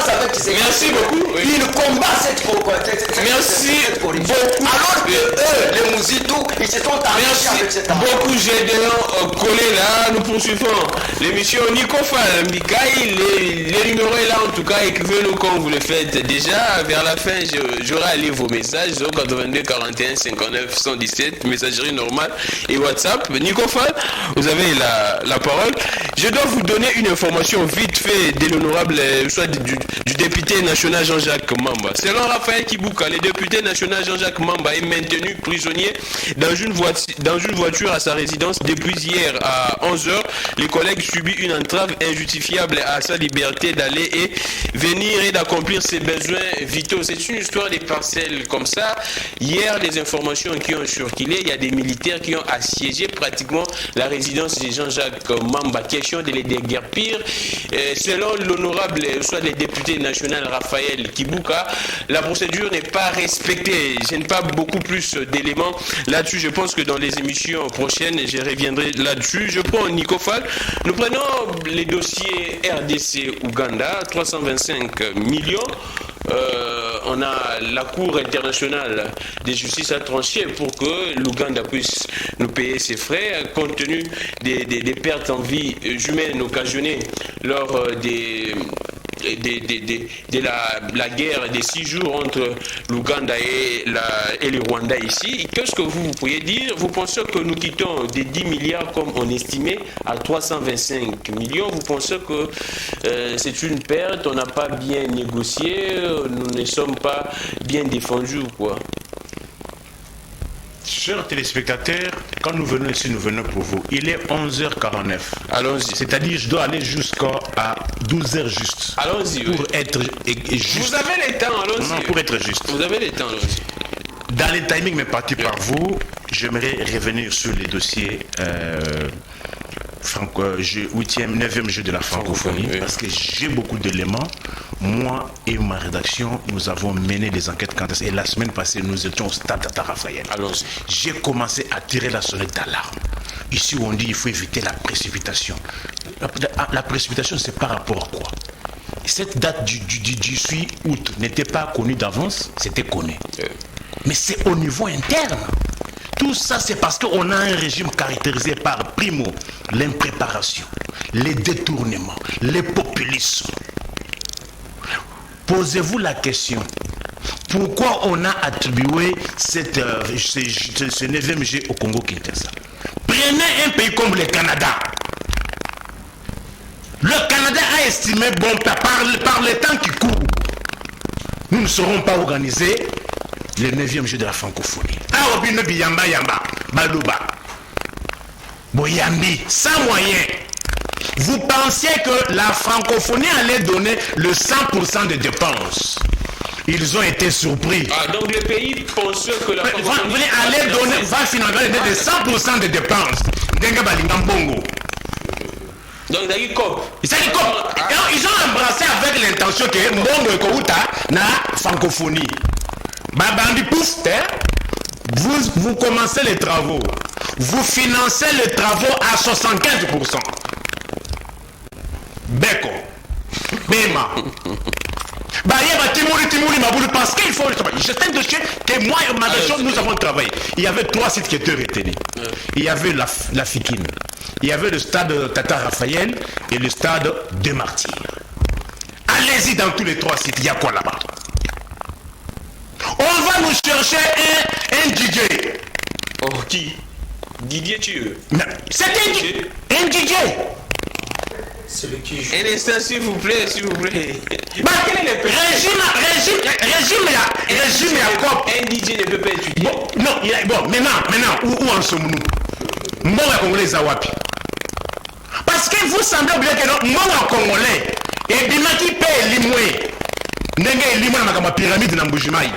avec Tshisekedi. Merci beaucoup. Il combat cette corruption. Merci beaucoup. Alors que eux, les Mouzito, ils se sont enrichis avec cette argent. Beaucoup Gédéon collé là, nous poursuivons l'émission Nicofal Mikaï, les numéros est là en tout cas, écrivez-nous comme vous le faites déjà. Vers la fin, j'aurai à lire vos messages au 82 41 59 117, messagerie normale et WhatsApp. Nicofal, vous avez la parole. Je dois vous donner une information vite fait de l'honorable, soit du député national Jean-Jacques Mamba. Selon Raphaël Kibouka, le député national Jean-Jacques Mamba est maintenu prisonnier dans une voiture à sa résidence depuis hier à 11h. Les collègues subissent une entrave injustifiable à sa liberté d'aller et venir et d'accomplir ses besoins vitaux. C'est une histoire des parcelles comme ça. Hier, les informations qui ont circulé, il y a des militaires qui ont assiégé pratiquement la résidence de Jean-Jacques Mamba. Question de les déguerpir. Selon l'honorable, soit le député national Raphaël Kibouka, la procédure n'est pas respectée. Je n'ai pas beaucoup plus d'éléments là-dessus. Je pense que dans les émissions prochaines, je reviendrai là-dessus. Je prends Nicofal. Nous prenons les dossiers RDC Ouganda, 325 millions. On a la Cour internationale de justice à trancher pour que l'Ouganda puisse nous payer ses frais, compte tenu des pertes en vie humaine occasionnées lors de la guerre des 6 jours entre l'Ouganda et le Rwanda ici. Qu'est-ce que vous pourriez dire? Vous pensez que nous quittons des 10 milliards comme on estimait à 325 millions? Vous pensez que c'est une perte? On n'a pas bien négocié? Nous ne sommes pas bien défendus ou quoi? Chers téléspectateurs, quand nous venons ici, nous venons pour vous. Il est 11h49. Allons-y. C'est-à-dire, je dois aller jusqu'à 12h juste. Allons-y. Pour être juste. Vous avez les temps, allons-y. Non, pour être juste. Vous avez les temps, allons-y. Dans les timings, mais partis par vous, j'aimerais revenir sur les dossiers 8e, 9e jeu de la francophonie, oui. Parce que j'ai beaucoup d'éléments. Moi et ma rédaction, nous avons mené des enquêtes quantiques. Et la semaine passée, nous étions au stade Tata Raphaël. Allons-y. J'ai commencé à tirer la sonnette d'alarme. Ici où on dit qu'il faut éviter la précipitation. La précipitation, c'est par rapport à quoi? Cette date du 18 août n'était pas connue d'avance, c'était connu. Mais c'est au niveau interne. Tout ça, c'est parce qu'on a un régime caractérisé par, primo, l'impréparation, les détournements, les populismes. Posez-vous la question, pourquoi on a attribué ce 9e G au Congo-Kinshasa? Prenez un pays comme le Canada. Le Canada a estimé, bon, par les temps qui courent, nous ne serons pas organisés le 9e jeu de la francophonie. Arobine Biyamba Yamba, Baluba. Boyambi, sans moyen. Vous pensiez que la francophonie allait donner le 100% des dépenses. Ils ont été surpris. Ah, donc le pays pensait que la francophonie va financer de 100% des dépenses. Denga Balingam Bongo. Donc ils ont embrassé avec l'intention que Mbongo et Kouta na francophonie. Babandi pouf, vous commencez les travaux. Vous financez les travaux à 75%. Beko. Bema. Parce qu'il faut le travail. Je sais que moi et ma nation, nous avons travaillé. Il y avait 3 sites qui étaient retenus. Il y avait la Fikine. Il y avait le stade Tata Raphaël et le stade de Martyrs. Allez-y dans tous les 3 sites. Il y a quoi là-bas? On va nous chercher un DJ. Oh, qui? Didier Thieu. C'était un DJ. Celui qui joue. Un instant, s'il vous plaît, s'il vous plaît. Régime Jacob. Un DJ ne peut pas étudier. Maintenant, où en sommes-nous? Moi, Congolais, Zawapi. Parce que vous semblez oublier que moi, Congolais, et bien qui paye l'imoué. N'est-ce l'imoué dans ma pyramide dans Mboujimaï.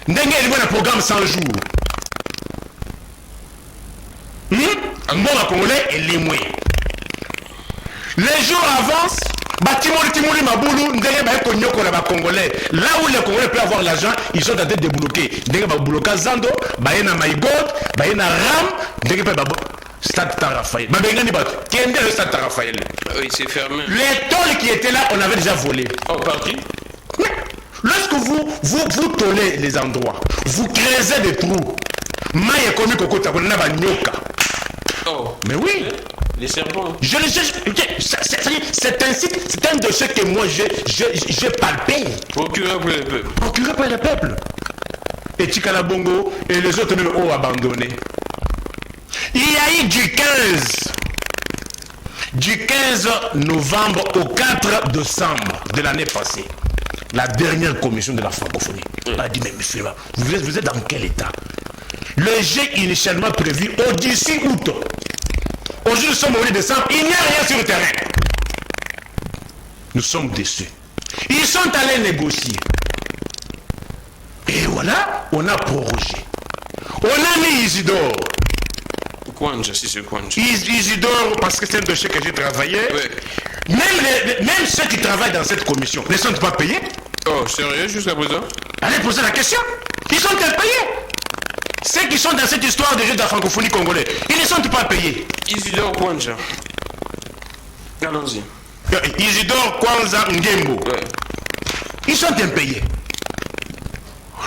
N'est-ce l'imoué dans le programme 100 jours. Moi, Congolais, et l'imoué. Les jours avancent, Timori Maboulou, Congolais. Là où les Congolais peuvent avoir l'argent, ils sont en train de débloquer. Débloquer Zando, Bayena Maïgot, Bayena Ram, Stade Raphaël. Qui est le Stade Raphaël? Oui, c'est fermé. Les tôles qui étaient là, on avait déjà volé. Oh, parti. Lorsque vous tôlez les endroits, vous creusez des trous. Maïe Komi Kokota, on a Nyoka. Oh. Mais oui. Les serpents. C'est un site, c'est un dossier que moi j'ai palpé. Procureur pour le peuple. Procureur pour le peuple. Et Tikala Bongo et les autres même ont abandonné. Il y a eu du 15 novembre au 4 décembre de l'année passée, la dernière commission de la francophonie a dit, mais monsieur, vous êtes dans quel état? Le jet initialement prévu au 18 août. Aujourd'hui, nous sommes au mois de décembre, il n'y a rien sur le terrain. Nous sommes déçus. Ils sont allés négocier. Et voilà, on a prorogé. On a mis Isidore. Kwanja, si c'est Kwanja. Isidore, parce que c'est un dossier que j'ai travaillé. Ouais. Même ceux qui travaillent dans cette commission ne sont pas payés. Oh, sérieux, jusqu'à présent? Allez poser la question. Ils sont payés. Ceux qui sont dans cette histoire de jeu de la francophonie congolaise, ils ne sont pas payés. Isidore Kwanja. Allons-y. Isidore Kwanza Ngembo. Ouais. Ils sont impayés.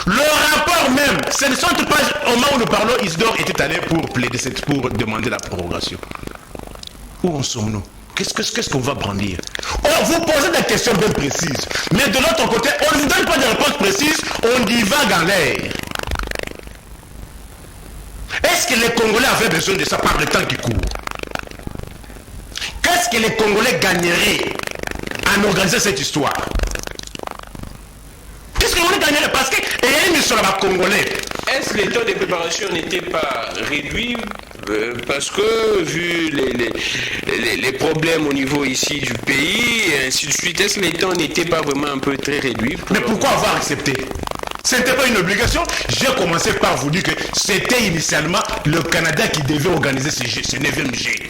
Le rapport même, ce ne sont pas, au moment où nous parlons, Isidore était allé pour plaider, pour demander la prorogation. Où en sommes-nous? Qu'est-ce qu'on va brandir? Vous posez des questions bien précises, mais de l'autre côté, on ne vous donne pas de réponses précises, on divague en l'air. Est-ce que les Congolais avaient besoin de ça par le temps qui court? Qu'est-ce que les Congolais gagneraient en organisant cette histoire? Qu'est-ce que les Congolais gagneraient? Parce que il y a une sur la Congolais. Est-ce que les temps de préparation n'étaient pas réduits parce que vu les problèmes au niveau ici du pays et ainsi de suite, est-ce que les temps n'étaient pas vraiment un peu très réduits? Mais pourquoi avoir accepté? Ce n'était pas une obligation. J'ai commencé par vous dire que c'était initialement le Canada qui devait organiser ce 9e G.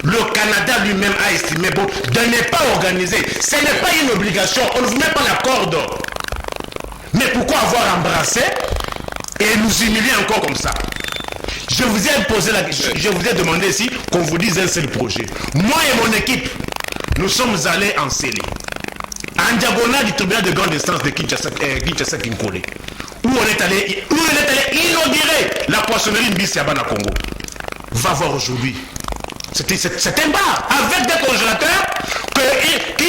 Le Canada lui-même a estimé bon de ne pas organiser. Ce n'est pas une obligation. On ne vous met pas la corde. Mais pourquoi avoir embrassé et nous humilier encore comme ça? Je vous ai demandé ici qu'on vous dise un seul projet. Moi et mon équipe, nous sommes allés en scellé. En diagonale du tribunal de grande instance de Kinshasa Kinkole, où on est allé inaugurer la poissonnerie Mbisi à Bana Congo. Va voir aujourd'hui. C'est un bar avec des congélateurs,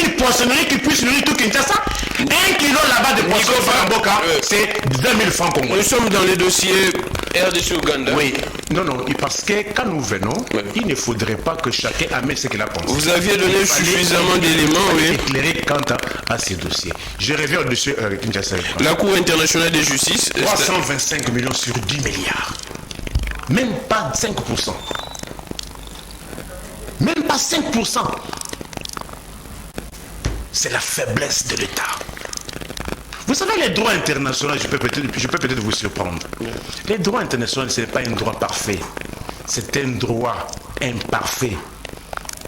une poissonnerie qui puisse nourrir tout Kinshasa. 1 kilo là-bas de poisson Faramboka, c'est 20 000 francs congolais. Nous sommes dans les dossiers RDC-Ouganda. Oui, non, parce que quand nous venons, il ne faudrait pas que chacun amène ce qu'il a pensé. Vous aviez donné suffisamment d'éléments, oui. Éclairer quant à ces dossiers. Je reviens au-dessus Kinshasa. La Cour internationale de justice. 325 millions sur 10 milliards. Même pas 5%. Même pas 5%. C'est la faiblesse de l'État. Vous savez, les droits internationaux, je peux peut-être vous surprendre. Les droits internationaux, ce n'est pas un droit parfait. C'est un droit imparfait,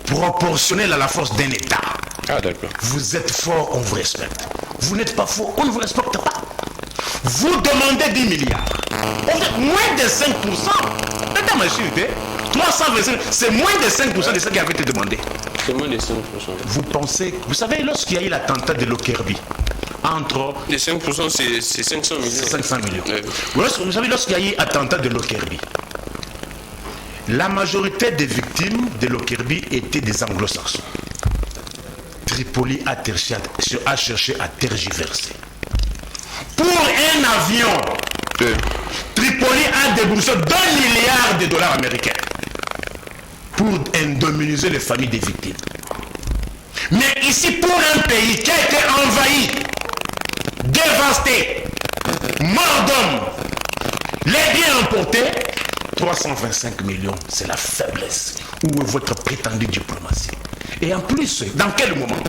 proportionnel à la force d'un État. Ah, d'accord. Vous êtes fort, on vous respecte. Vous n'êtes pas fort, on ne vous respecte pas. Vous demandez 10 milliards. On fait moins de 5%. Attends, ma chérie, 325, c'est moins de 5% de ce qui avait été demandé. C'est moins de 5%. Vous pensez, vous savez, lorsqu'il y a eu l'attentat de Lockerbie, entre... Les 5%, c'est 500 millions. 500 millions. Ouais. Vous savez, lorsqu'il y a eu l'attentat de Lockerbie, la majorité des victimes de Lockerbie étaient des anglo-saxons. Tripoli a cherché à tergiverser. Pour un avion, Tripoli a déboursé 2 milliards de dollars américains pour indemniser les familles des victimes. Mais ici, pour un pays qui a été envahi, dévasté, mort d'hommes, les biens emportés, 325 millions, c'est la faiblesse. Où est votre prétendue diplomatie? Et en plus, dans quel moment?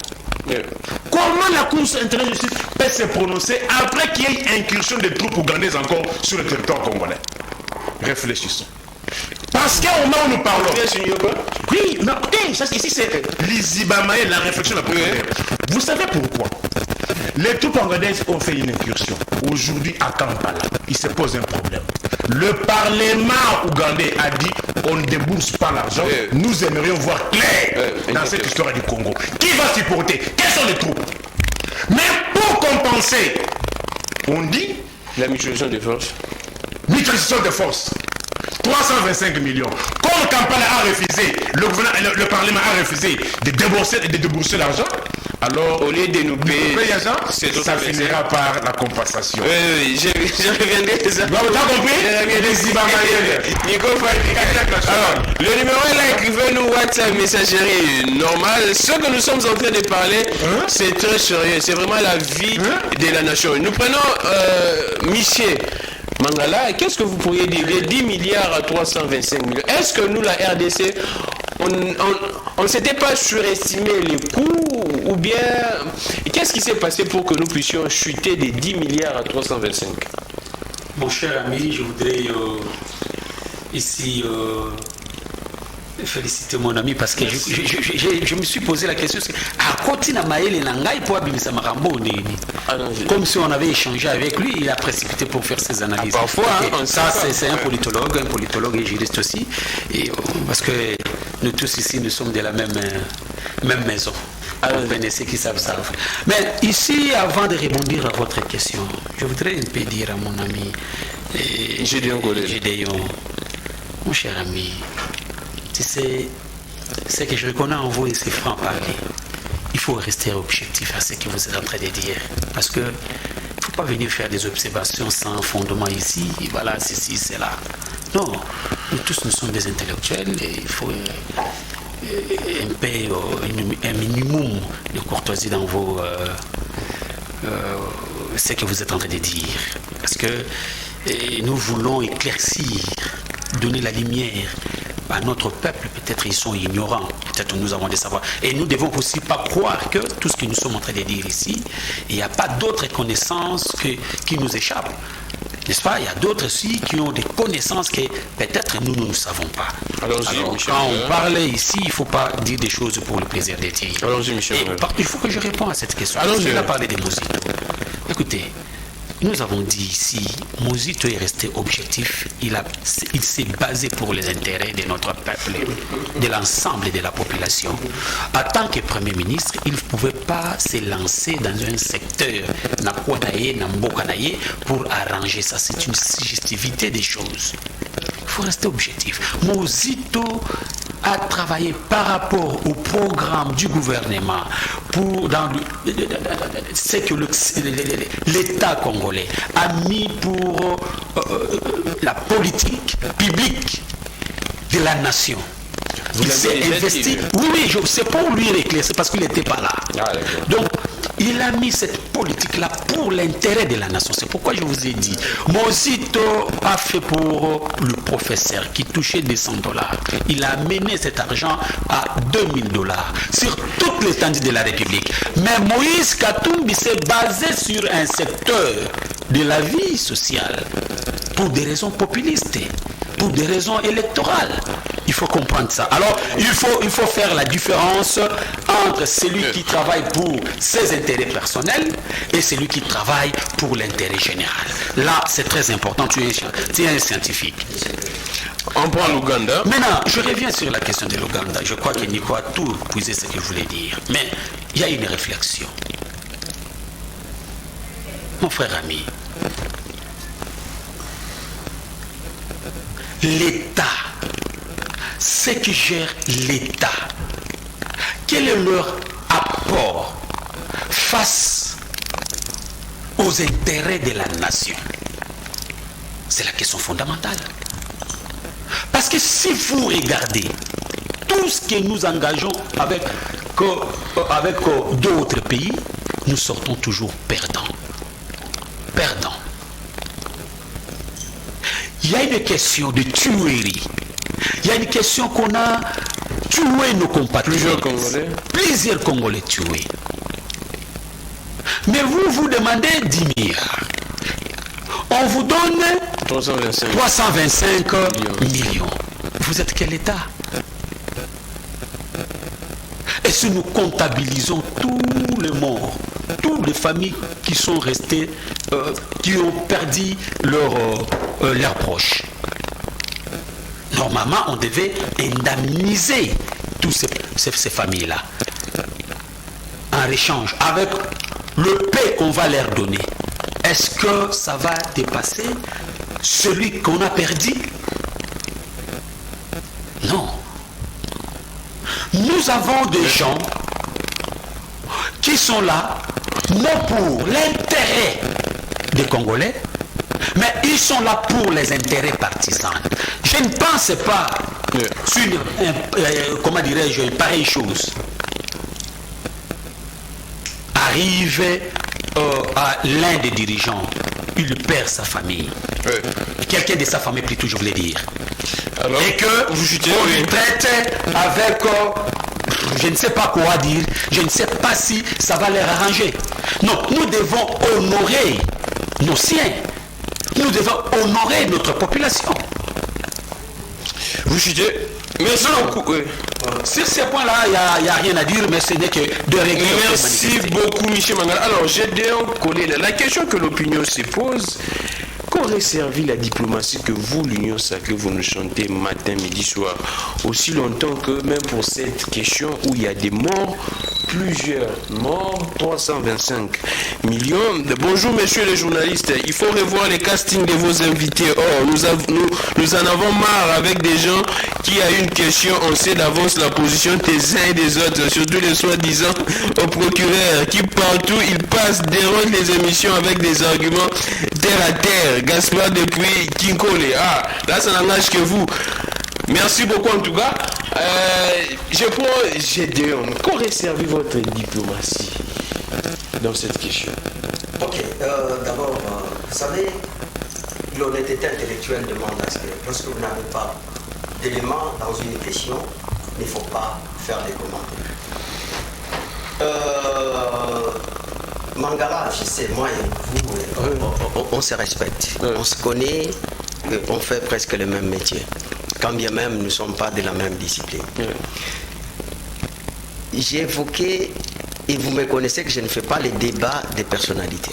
Comment la Cour internationale de justice peut se prononcer après qu'il y ait incursion des troupes ougandaises encore sur le territoire congolais? Réfléchissons. Parce qu'au moment où nous parlons... Oui, mais écoutez, ici c'est l'Izibamae, la réflexion la première. Vous savez pourquoi? Les troupes ougandaises ont fait une incursion. Aujourd'hui, à Kampala, il se pose un problème. Le Parlement ougandais a dit on ne débourse pas l'argent. Nous aimerions voir clair dans cette histoire du Congo. Qui va supporter? Quelles sont les troupes? Mais pour compenser, on dit... La mutualisation des forces. Mutualisation des forces. 325 millions. Comme Kampala a refusé, le Parlement a refusé de débourser l'argent, alors au lieu de nous payer, ça finira par la compensation. Oui, je reviendrai de ça. Vous avez compris? Alors, le numéro est là, écrivez-nous WhatsApp, messagerie normale. Ce que nous sommes en train de parler, c'est très sérieux. C'est vraiment la vie de la nation. Nous prenons Michel Mangala, qu'est-ce que vous pourriez dire? 10 milliards à 325 millions. Est-ce que nous, la RDC, on ne s'était pas surestimé les coûts ou bien qu'est-ce qui s'est passé pour que nous puissions chuter des 10 milliards à 325? Mon cher ami, je voudrais ici féliciter mon ami parce que je me suis posé la question à côté na maël nangai pour abimisa makambo nini, comme si on avait échangé avec lui. Il a précipité pour faire ses analyses. Parfois ça c'est un politologue et juriste aussi, et parce que nous tous ici nous sommes de la même maison. Vous connaissez qui savent ça. Mais ici, avant de rebondir à votre question, je voudrais un peu dire à mon ami Gédéon, mon cher ami, tu sais, ce que je reconnais en vous et c'est franc parler. Il faut rester objectif à ce que vous êtes en train de dire. Parce que il ne faut pas venir faire des observations sans fondement ici, voilà, ceci, cela. Non, nous tous nous sommes des intellectuels et il faut un minimum de courtoisie dans vos ce que vous êtes en train de dire. Parce que nous voulons éclaircir, donner la lumière à notre peuple. Peut-être ils sont ignorants, peut-être nous avons des savoirs. Et nous ne devons aussi pas croire que tout ce que nous sommes en train de dire ici, il n'y a pas d'autres connaissances qui nous échappent. N'est-ce pas? Il y a d'autres aussi qui ont des connaissances que peut-être nous ne savons pas. Alors quand on parle ici, il ne faut pas dire des choses pour le plaisir de dire. Allons-y, Michel. Il faut que je réponde à cette question. Il a parlé de Mozito. Écoutez, nous avons dit ici, Mozito est resté objectif. Il s'est basé pour les intérêts de notre peuple, de l'ensemble de la population. En tant que Premier ministre, il ne pouvait pas se lancer dans un secteur pour arranger ça. C'est une suggestivité des choses. Il faut rester objectif. Mozito a travaillé par rapport au programme du gouvernement c'est que l'État congolais a mis pour la politique publique de la nation. Il s'est investi. Oui, c'est pour lui éclaircir parce qu'il n'était pas là. Donc, il a mis cette politique-là pour l'intérêt de la nation. C'est pourquoi je vous ai dit, Mozito a fait pour le professeur qui touchait des $100. Il a amené cet argent à $2000 sur toute l'étendue de la République. Mais Moïse Katumbi s'est basé sur un secteur de la vie sociale pour des raisons populistes, pour des raisons électorales. Il faut comprendre ça. Alors, il faut faire la différence entre celui qui travaille pour ses intérêts personnels et celui qui travaille pour l'intérêt général. Là, c'est très important. Tu es un scientifique. On prend l'Ouganda. Maintenant, je reviens sur la question de l'Ouganda. Je crois que Nico a tout puisé ce qu'il voulait dire. Mais il y a une réflexion. Mon frère ami, l'État, ceux qui gèrent l'État, quel est leur apport face aux intérêts de la nation? C'est la question fondamentale. Parce que si vous regardez tout ce que nous engageons avec d'autres pays, nous sortons toujours perdants. Perdants. Il y a une question de tuerie. Il y a une question qu'on a tué nos compatriotes. Plusieurs Congolais tués. Mais vous demandez 10 milliards. On vous donne 325 millions. Vous êtes quel État? Et si nous comptabilisons tous les morts, toutes les familles qui sont restées, qui ont perdu leurs proches, normalement, on devait indemniser toutes ces familles-là en échange avec le paix qu'on va leur donner. Est-ce que ça va dépasser celui qu'on a perdu? Non. Nous avons des gens qui sont là, non pour l'intérêt des Congolais, mais ils sont là pour les intérêts partisans. Je ne pense pas sur comment dirais-je, une pareille chose. Arrive à l'un des dirigeants, il perd sa famille. Quelqu'un de sa famille plutôt, je voulais dire. Alors, et que on lui traite avec, je ne sais pas quoi dire, je ne sais pas si ça va leur arranger. Non, nous devons honorer nos siens. Nous devons honorer notre population. Vous chutez. Merci beaucoup. Sur ces points-là, il n'y a rien à dire, mais ce n'est que de régler. Merci beaucoup, Michel Mangala. Alors, j'ai donc collé la question que l'opinion se pose. Qu'aurait servi la diplomatie que vous, l'Union sacrée, vous nous chantez matin, midi, soir, aussi longtemps que même pour cette question où il y a des morts, plusieurs morts, 325 millions. Bonjour, messieurs les journalistes. Il faut revoir les castings de vos invités. Oh, nous en avons marre avec des gens qui, à une question, on sait d'avance la position des uns et des autres, surtout les soi-disant au procureur qui partout il passe, déroge les émissions avec des arguments terre à terre. Gaspard depuis Kinkole. Ah, là ça n'engage que vous. Merci beaucoup en tout cas. Je prends Gédéon. Qu'aurait servi votre diplomatie dans cette question? Ok, d'abord, vous savez, l'honnêteté intellectuelle demande à ce que lorsque vous n'avez pas d'éléments dans une question, il ne faut pas faire des commentaires. Mangala, je sais, moi et vous, on se respecte, on se connaît, on fait presque le même métier, quand bien même nous ne sommes pas de la même discipline. J'ai évoqué, et vous me connaissez que je ne fais pas les débats des personnalités.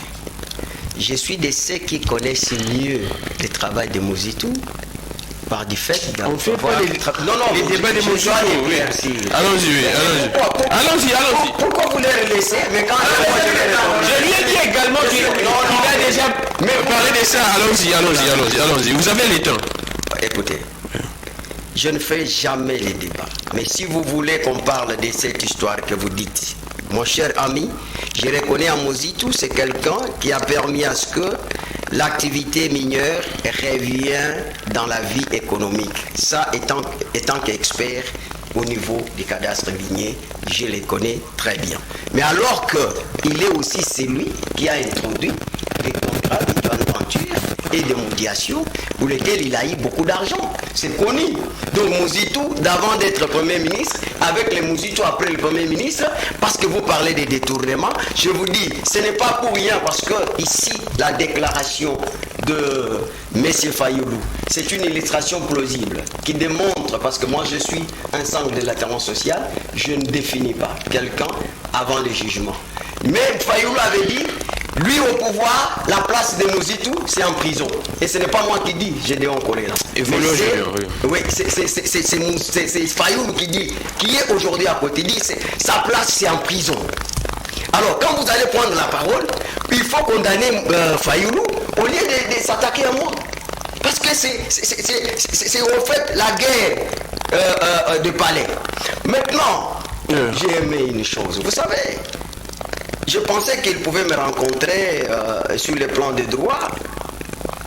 Je suis de ceux qui connaissent mieux le travail de Mozito, par du fait on fait pas les débats de Mozito. Allons-y. Pourquoi vous les laissez? Mais quand je lui ai dit également qu'il a déjà parlé de ça. Allons-y. Vous avez le temps. Écoutez, je ne fais jamais les débats. Mais si vous voulez qu'on parle de cette histoire que vous dites, mon cher ami, je reconnais à Mositou, c'est quelqu'un qui a permis à ce que l'activité minière revienne dans la vie économique. Ça, étant qu'expert au niveau du cadastre minier, je les connais très bien. Mais alors qu'il est aussi celui qui a introduit des contrats de joint venture et de médiation pour lesquels il a eu beaucoup d'argent. C'est connu. Donc Mositou, d'avant d'être Premier ministre, avec les Mositou après le Premier ministre, parce que vous parlez des détournements, je vous dis, ce n'est pas pour rien, parce que ici, la déclaration de M. Fayoulou, c'est une illustration plausible qui démontre, parce que moi je suis un centre de l'intervention sociale, je ne définis pas quelqu'un avant le jugement. Mais Fayoulou avait dit, lui au pouvoir, la place de Mositou, c'est en prison. Et ce n'est pas moi qui dis, j'ai des collègues là. Oui, c'est Fayoulou qui dit, qui est aujourd'hui à côté, dit sa place c'est en prison. Alors quand vous allez prendre la parole, il faut condamner Fayoulou au lieu de s'attaquer à moi. Parce que c'est en fait la guerre de palais. Maintenant, j'ai aimé une chose, vous savez. Je pensais qu'il pouvait me rencontrer sur le plan des droits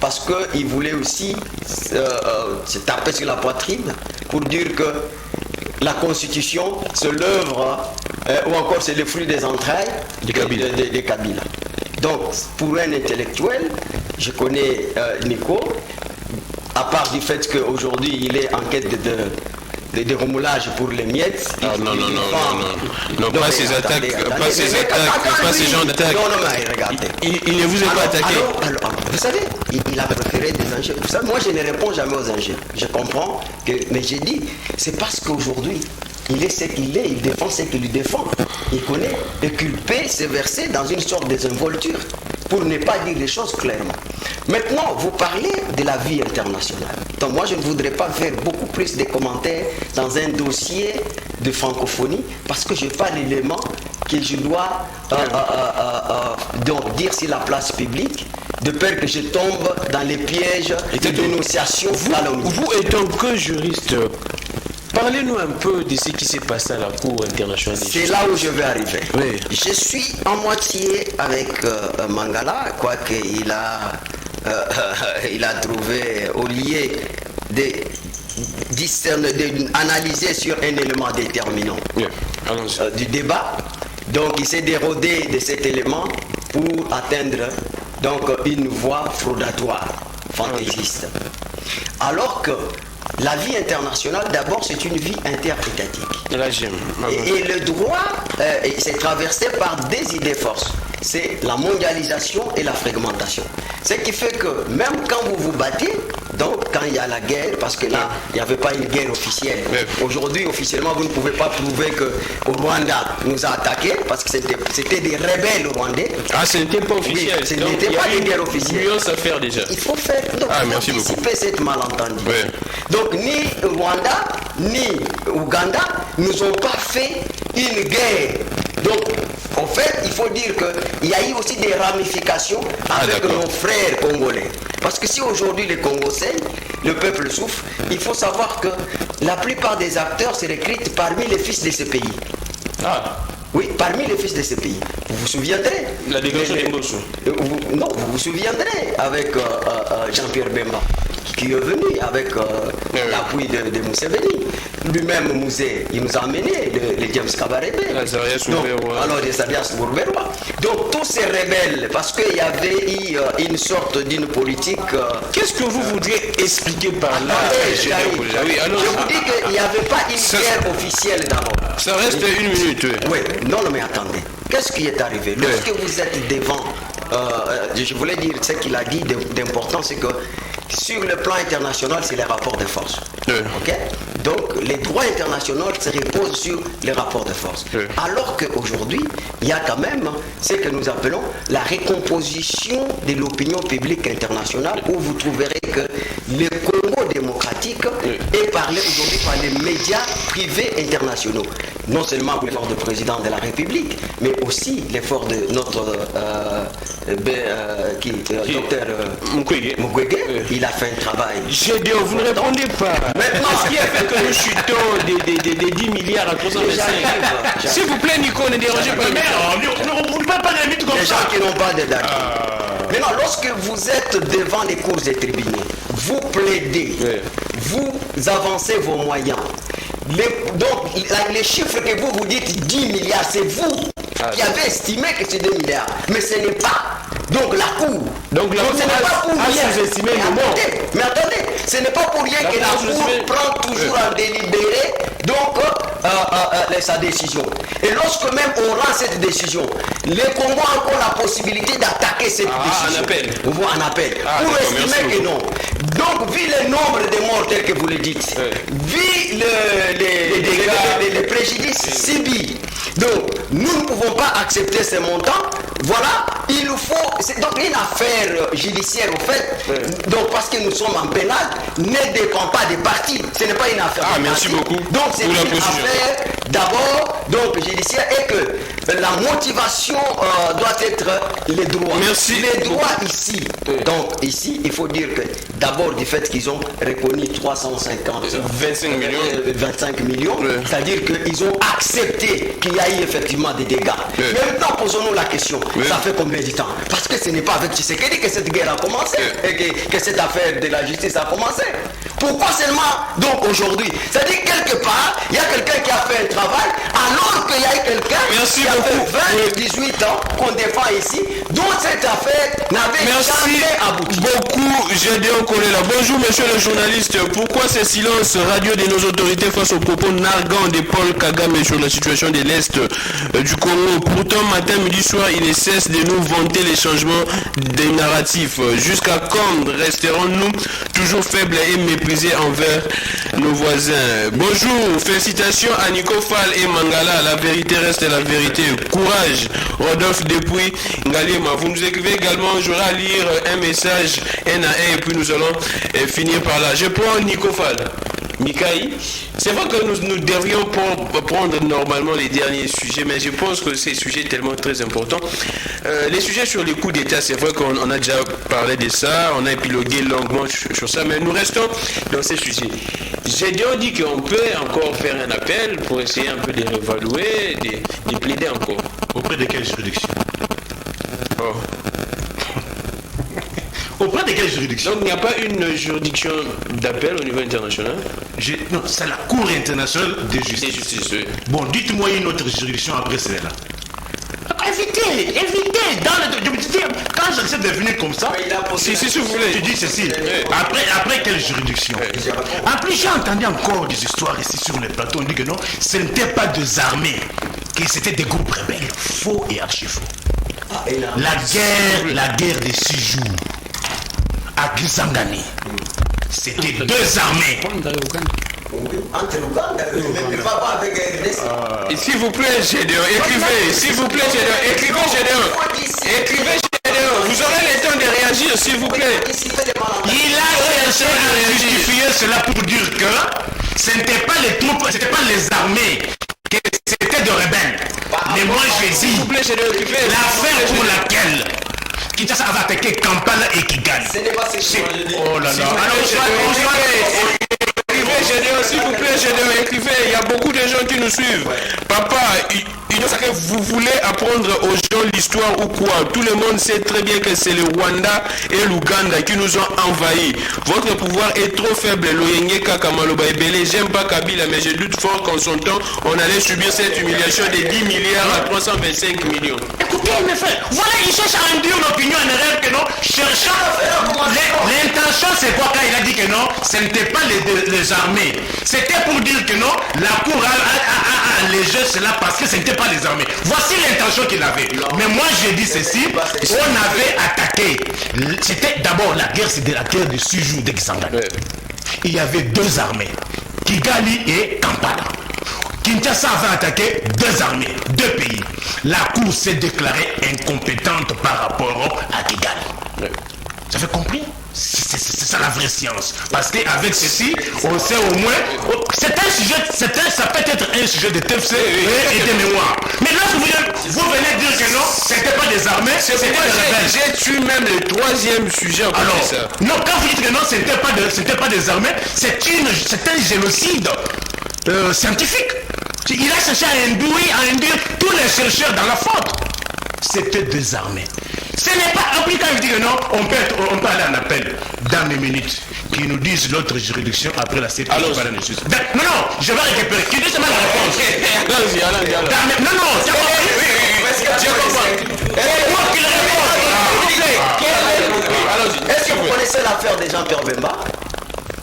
parce qu'il voulait aussi se taper sur la poitrine pour dire que la Constitution, c'est l'œuvre ou encore c'est le fruit des entrailles de Kabila. Donc, pour un intellectuel, je connais Nico, à part du fait qu'aujourd'hui il est en quête de remoulage pour les miettes. Non, pas ces attaques, pas ces gens d'attaques. Non, mais regardez. Il ne vous a pas attaqué. Alors, vous savez, il a préféré des injures. Vous savez, moi je ne réponds jamais aux injures. Je comprends, mais j'ai dit, c'est parce qu'aujourd'hui, il est ce qu'il est, il défend ce qu'il défend. Il connaît. Et culper, c'est verser dans une sorte de désinvolture, pour ne pas dire les choses clairement. Maintenant, vous parlez de la vie internationale. Donc moi, je ne voudrais pas faire beaucoup plus de commentaires dans un dossier de francophonie, parce que je n'ai pas l'élément que je dois donc dire sur la place publique, de peur que je tombe dans les pièges de dénonciation. Vous étant que juriste, parlez-nous un peu de ce qui s'est passé à la Cour internationale. C'est là où je vais arriver. Oui. Je suis en moitié avec Mangala, quoique il a trouvé au lieu d'analyser sur un élément déterminant du débat. Donc il s'est dérodé de cet élément pour atteindre donc une voie fraudatoire, fantaisiste. Alors que la vie internationale, d'abord, c'est une vie interétatique. Là, j'aime. Et le droit, c'est traversé par des idées forces. C'est la mondialisation et la fragmentation. Ce qui fait que même quand vous vous battez, donc quand il y a la guerre, parce que là, il n'y avait pas une guerre officielle. Aujourd'hui, officiellement, vous ne pouvez pas prouver que au Rwanda nous a attaqués, parce que c'était des rebelles rwandais. Ah, ce n'était pas officiel. Oui, ce n'était pas une guerre officielle. À faire déjà. Il faut faire, donc, anticiper cette malentendu. Oui. Donc, ni Rwanda, ni Ouganda nous ont pas fait une guerre. Donc, en fait, il faut dire qu'il y a eu aussi des ramifications avec nos frères congolais. Parce que si aujourd'hui les Congos saignent, le peuple souffre, il faut savoir que la plupart des acteurs se recrutent parmi les fils de ce pays. Ah. Oui, parmi les fils de ce pays. Vous vous souviendrez. La délégation de Mbosso. Non, vous vous souviendrez avec Jean-Pierre Bemba, qui est venu avec l'appui de Museveni. Lui-même, Mousset, il nous a amené les James Kabarebe. Alors, les Alias Bourberois. Donc, tous ces rebelles, parce qu'il y avait eu une sorte d'une politique. Qu'est-ce que vous voudriez expliquer par là? Je vous dis qu'il n'y avait pas une guerre officielle d'abord. Ça reste une minute. Oui, non, mais attendez. Qu'est-ce qui est arrivé? Lorsque vous êtes devant, je voulais dire ce qu'il a dit d'important, c'est que sur le plan international, c'est les rapports de force. Okay? Donc les droits internationaux se reposent sur les rapports de force. Alors qu'aujourd'hui, il y a quand même ce que nous appelons la recomposition de l'opinion publique internationale, où vous trouverez que le Congo démocratique est parlé aujourd'hui par les médias privés internationaux. Non seulement l'effort du président de la République, mais aussi l'effort de notre docteur Mukwege. Il a fait un travail. Vous ne répondez pas. Maintenant, ce qui a fait que nous chutons des 10 milliards à 325. S'il vous plaît, Nico, ne dérangez pas. On ne parle pas des mythes comme les ça. gens qui n'ont pas de date. Maintenant, lorsque vous êtes devant les cours des tribunaux, vous plaidez, vous avancez vos moyens. Donc, les chiffres que vous dites 10 milliards, c'est vous qui avez estimé que c'est 2 milliards. Mais ce n'est pas. Donc, la Cour. Donc ce n'est pas pour rien. Mais attendez, ce n'est pas pour rien que la Cour prend toujours à délibérer donc, sa décision. Et lorsque même on rend cette décision, les Congos ont encore la possibilité d'attaquer cette décision. En appel. Pour estimer que non. Donc, vu le nombre de morts tel que vous le dites, vu les préjudices subis, donc nous ne pouvons pas accepter ces montants. Voilà, il nous faut. C'est donc une affaire judiciaire au fait. Donc parce que nous sommes en pénal, ne dépend pas des partis. Ce n'est pas une affaire. Merci beaucoup. Donc c'est une affaire d'abord donc judiciaire et que la motivation doit être les droits. Merci. Les droits ici. Donc ici, il faut dire que d'abord du fait qu'ils ont reconnu 25 millions, c'est-à-dire qu'ils ont accepté qu'il y a eu effectivement des dégâts. Maintenant, posons-nous la question. Ça fait combien de temps? Parce que ce n'est pas avec Tshisekedi que cette guerre a commencé, et que cette affaire de la justice a commencé. Pourquoi seulement donc aujourd'hui? C'est-à-dire quelque part, il y a quelqu'un qui a fait un travail, alors qu'il y a quelqu'un qui a fait 18 ans qu'on défend ici, dont cette affaire n'avait jamais abouti. Beaucoup, Gédéon Kolela. Bonjour, monsieur le journaliste. Pourquoi ce silence radio de nos autorités face aux propos narguants de Paul Kagame sur la situation de l'Est du Congo? Pourtant, matin, midi, soir, il ne cesse de nous vanter les changements des narratifs. Jusqu'à quand resterons-nous toujours faibles et méprisés envers nos voisins? Bonjour, félicitations à Nico Fall et Mangala. La vérité reste la vérité. Courage, Rodolphe depuis Ngaliema. Vous nous écrivez également, j'aurai à lire un message un à un et puis nous allons finir par là. Je prends Nico Fall. Mikaï, c'est vrai que nous devrions prendre normalement les derniers sujets, mais je pense que ces sujets tellement très importants. Les sujets sur les coups d'État, c'est vrai qu'on a déjà parlé de ça, on a épilogué longuement sur ça, mais nous restons dans ces sujets. J'ai déjà dit qu'on peut encore faire un appel pour essayer un peu de réévaluer, de plaider encore. Auprès de quelle juridiction? Auprès de quelle juridiction? Donc il n'y a pas une juridiction d'appel au niveau international? Non, c'est la Cour internationale de justice. Oui. Bon, dites-moi une autre juridiction après celle-là. Évitez, quand j'accepte de venir comme ça, si vous voulez. tu dis ceci. Après quelle juridiction? En plus, j'ai entendu encore des histoires ici sur le plateau. On dit que non, ce n'était pas des armées, que c'était des groupes rebelles. Faux et archi-faux. La guerre des 6 jours à Kisangani, c'était 2 armées. Et s'il vous plaît, Gédéon, écrivez. S'il vous plaît, Gédéon, écrivez, Gédéon. Écrivez, Gédéon. Vous aurez le temps de réagir, s'il vous plaît. Il a cherché à justifier cela pour dire que ce n'était pas les troupes, ce n'était pas les armées, que c'était de rebelles. Mais moi, j'ai dit, l'affaire pour laquelle Kinshasa va attaquer Kampala et Kigali. Oh là là. Gédéon, s'il vous plaît, Gédéon, écrivez. Il y a beaucoup de gens qui nous suivent. Papa, vous voulez apprendre aux gens l'histoire ou quoi? Tout le monde sait très bien que c'est le Rwanda et l'Ouganda qui nous ont envahis. Votre pouvoir est trop faible. Loyenge Kakamaloba Ebele, j'aime pas Kabila, mais je doute fort qu'en son temps, on allait subir cette humiliation de 10 milliards à 325 millions. Écoutez, mes frères, voilà, il cherche à induire l'opinion en erreur que non, cherchant. L'intention, c'est quoi quand il a dit que non, ce n'était pas les armées. C'était pour dire que non, la Cour a allégé cela parce que ce n'était pas les armées. Voici l'intention qu'il avait. Mais moi, j'ai dit ceci, on avait attaqué. C'était d'abord la guerre, c'était la guerre de 6 jours d'Exangani. Il y avait 2 armées. Kigali et Kampala. Kinshasa avait attaqué 2 armées, 2 pays. La Cour s'est déclarée incompétente par rapport à Kigali. Vous avez compris? C'est ça la vraie science. Parce qu'avec ceci, on sait au moins... C'est un sujet, ça peut être un sujet de TFC et de mémoire. Mais lorsque vous venez dire que non, c'était pas des armées, c'était des rebelles. J'ai tué même le 3e sujet. Alors, non, quand vous dites que non, c'était pas des armées, c'est un génocide scientifique. Il a cherché à induire tous les chercheurs dans la faute. C'était des armées. Ce n'est pas applicable, je dis que non, on peut aller en appel dans mes minutes, qui nous disent l'autre juridiction après la CPI. Non, je vais récupérer. Qui dit seulement la réponse? Allons-y. Non, c'est moi qui le réponds. Est-ce que vous connaissez l'affaire des Jean-Pierre Bemba?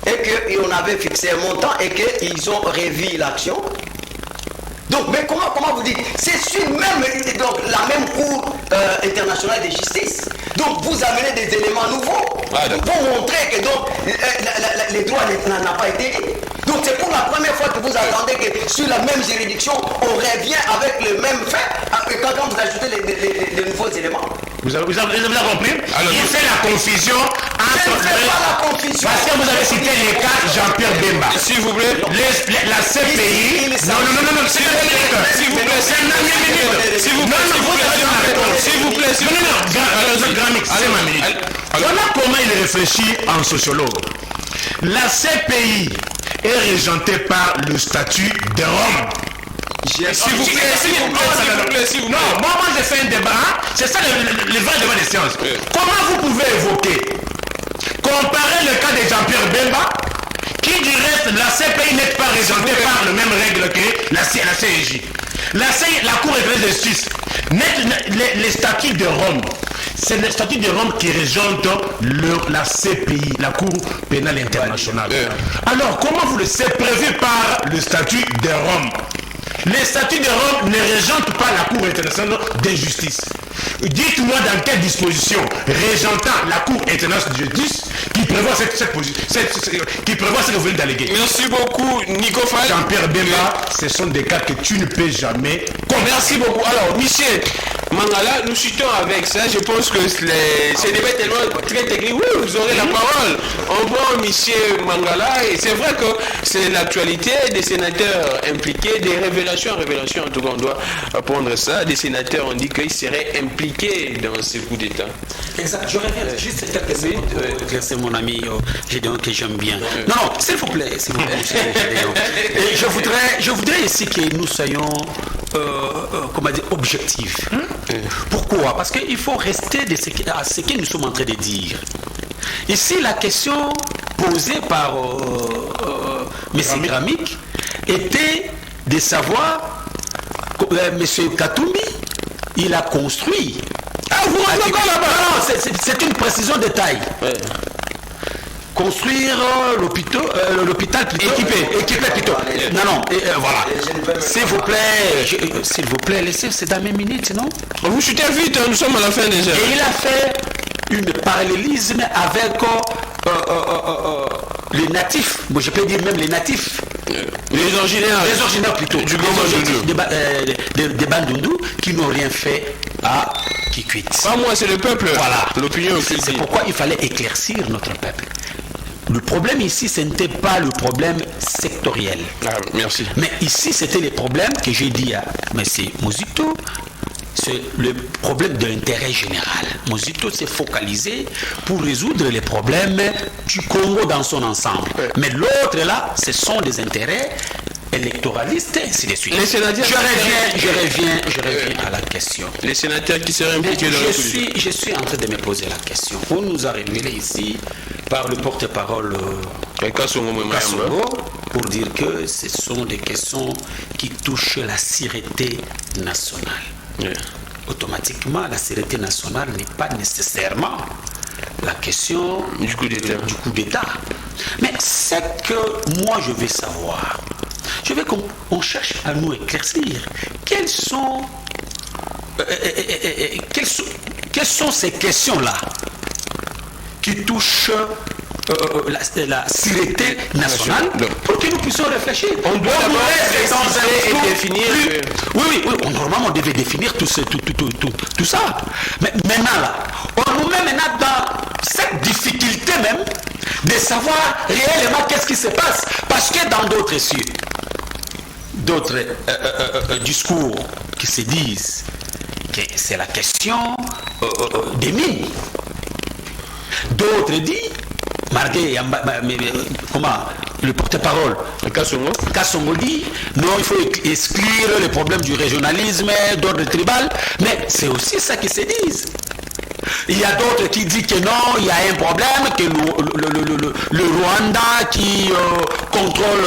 Et qu'on avait fixé un montant et qu'ils ont révi l'action? Donc, mais comment vous dites? C'est sur même la même Cour internationale de justice. Donc, vous amenez des éléments nouveaux pour montrer que donc, les droits n'ont pas été. Donc, c'est pour la première fois que vous attendez que sur la même juridiction, on revient avec le même fait quand vous ajoutez les nouveaux éléments. Vous avez compris? Il fait la confusion entre... Parce que vous avez cité les cas Jean-Pierre Bemba. S'il vous plaît. La CPI... Non, s'il vous plaît. C'est ma minute. Voilà comment il réfléchit en sociologue. La CPI est régentée par le statut de Rome. S'il vous plaît. Non, moi j'ai fait un débat. C'est ça le vrai débat des sciences. Comment vous pouvez évoquer, comparer le cas de Jean-Pierre Bemba, qui du reste, la CPI n'est pas régentée par les mêmes règles que la CEJ. La Cour de justice, les statuts de Rome, c'est le statut de Rome qui régente la CPI, la Cour pénale internationale. Alors, comment vous le savez, prévu par le statut de Rome? Les statuts de Rome ne régentent pas la Cour internationale de justice. Dites-moi dans quelle disposition régentant la Cour internationale de justice qui prévoit qui prévoit ce que vous venez d'alléguer. Merci beaucoup, Nico Fall. Jean-Pierre Bemba, ce sont des cas que tu ne peux jamais comprendre. Merci beaucoup. Alors, Michel Mangala, nous citons avec ça. Je pense que ces débats tellement très techniques. Oui, vous aurez la parole. On voit Michel Mangala et c'est vrai que c'est l'actualité des sénateurs impliqués, des révélations en révélation. En tout cas, on doit prendre ça. Des sénateurs ont dit qu'ils seraient impliqués dans ces coups d'État. Exact. Je reviens juste quelques secondes pour éclaircir mon ami Gédéon que j'aime bien. Non, s'il vous plaît, Et je voudrais ici que nous soyons objectifs. Pourquoi? Parce qu'il faut rester à ce que nous sommes en train de dire. Ici, la question posée par M. Gramik était de savoir M. Katumbi, il a construit. Ah, vous rendez encore là-bas? Non, c'est une précision de taille. Construire l'hôpital plutôt. Équipé plutôt. Non, voilà. S'il vous plaît, laissez, c'est dans mes minutes, non? Vous chutez vite, nous sommes à la fin déjà. Et il a fait un parallélisme avec les natifs. Bon, je peux dire même les natifs. Les originaires plutôt. Du Bandundu. Des Bandundu qui n'ont rien fait à Kikwit. Pas moi, c'est le peuple. Voilà. L'opinion. C'est pourquoi il fallait éclaircir notre peuple. Le problème ici, ce n'était pas le problème sectoriel. Ah, merci. Mais ici, c'était le problème que j'ai dit à M. Mozito. C'est le problème de l'intérêt général. Mozito s'est focalisé pour résoudre les problèmes du Congo dans son ensemble. Mais l'autre là, ce sont des intérêts électoralistes, ainsi de suite. Les sénateurs. Je reviens à la question. Les sénateurs qui seraient impliqués dans la politique. Je suis en train de me poser la question. On nous a révélé ici par le porte-parole Kasongo pour dire que ce sont des questions qui touchent la sûreté nationale. Automatiquement, la sécurité nationale n'est pas nécessairement la question du coup d'État. Mais c'est que moi je veux savoir, je veux qu'on cherche à nous éclaircir quelles sont ces questions-là qui touchent la sûreté nationale pour que nous puissions réfléchir. On doit d'abord préciser et définir. Oui, normalement on devait définir tout ça. Mais maintenant là, on nous met maintenant dans cette difficulté même de savoir réellement qu'est-ce qui se passe. Parce que dans d'autres cieux, d'autres discours qui se disent que c'est la question des mines. D'autres disent, comment le porte-parole Kassongo dit, non, il faut exclure le problème du régionalisme, d'ordre tribal, mais c'est aussi ça qu'ils se disent. Il y a d'autres qui disent que non, il y a un problème, que le Rwanda qui contrôle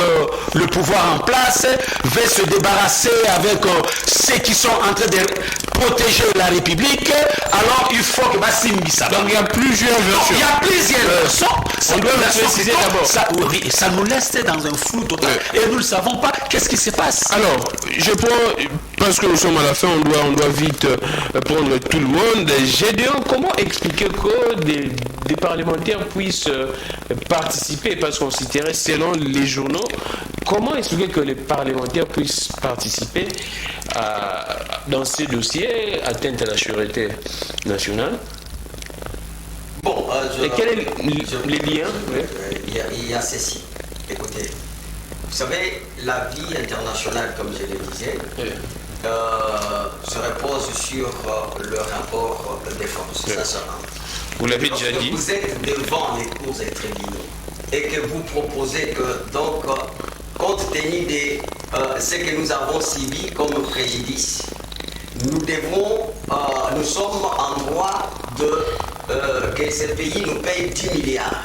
le pouvoir en place veut se débarrasser avec ceux qui sont en train de protéger la République, alors il faut que Bassimbissa. Donc il y a plusieurs versions. Il y a plusieurs versions. On doit le préciser d'abord. Ça nous laisse dans un flou total et nous ne savons pas qu'est-ce qui se passe. Alors, je prends, parce que nous sommes à la fin, on doit vite prendre tout le monde. Gédéon, comment expliquer que des parlementaires puissent participer, parce qu'on s'intéresse selon les journaux, comment expliquer que les parlementaires puissent participer dans ces dossiers atteintes à la sûreté nationale? Bon, et quel est les liens? Il y a ceci. Écoutez, vous savez, la vie internationale, comme je le disais, se repose sur le rapport de force. Ça sera. Vous l'avez déjà dit. Vous êtes devant les cours et tribunaux et que vous proposez que, donc, compte tenu de ce que nous avons subi comme préjudice, nous sommes en droit que ce pays nous paye 10 milliards.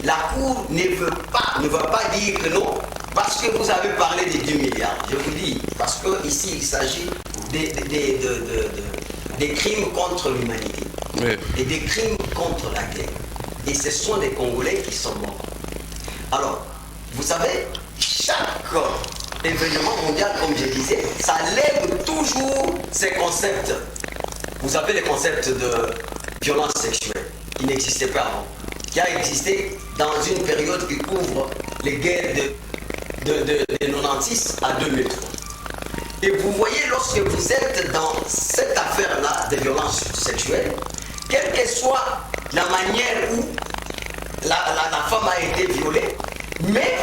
La Cour ne veut pas dire que non, parce que vous avez parlé de 10 milliards. Je vous dis, parce qu'ici il s'agit des crimes contre l'humanité et des crimes contre la guerre. Et ce sont des Congolais qui sont morts. Alors, vous savez, chaque événement mondial, comme je disais, ça lève toujours ces concepts. Vous avez le concept de violence sexuelle qui n'existait pas avant, qui a existé dans une période qui couvre les guerres de 96 à 2003. Et vous voyez, lorsque vous êtes dans cette affaire-là de violence sexuelle, quelle que soit la manière où la femme a été violée, mais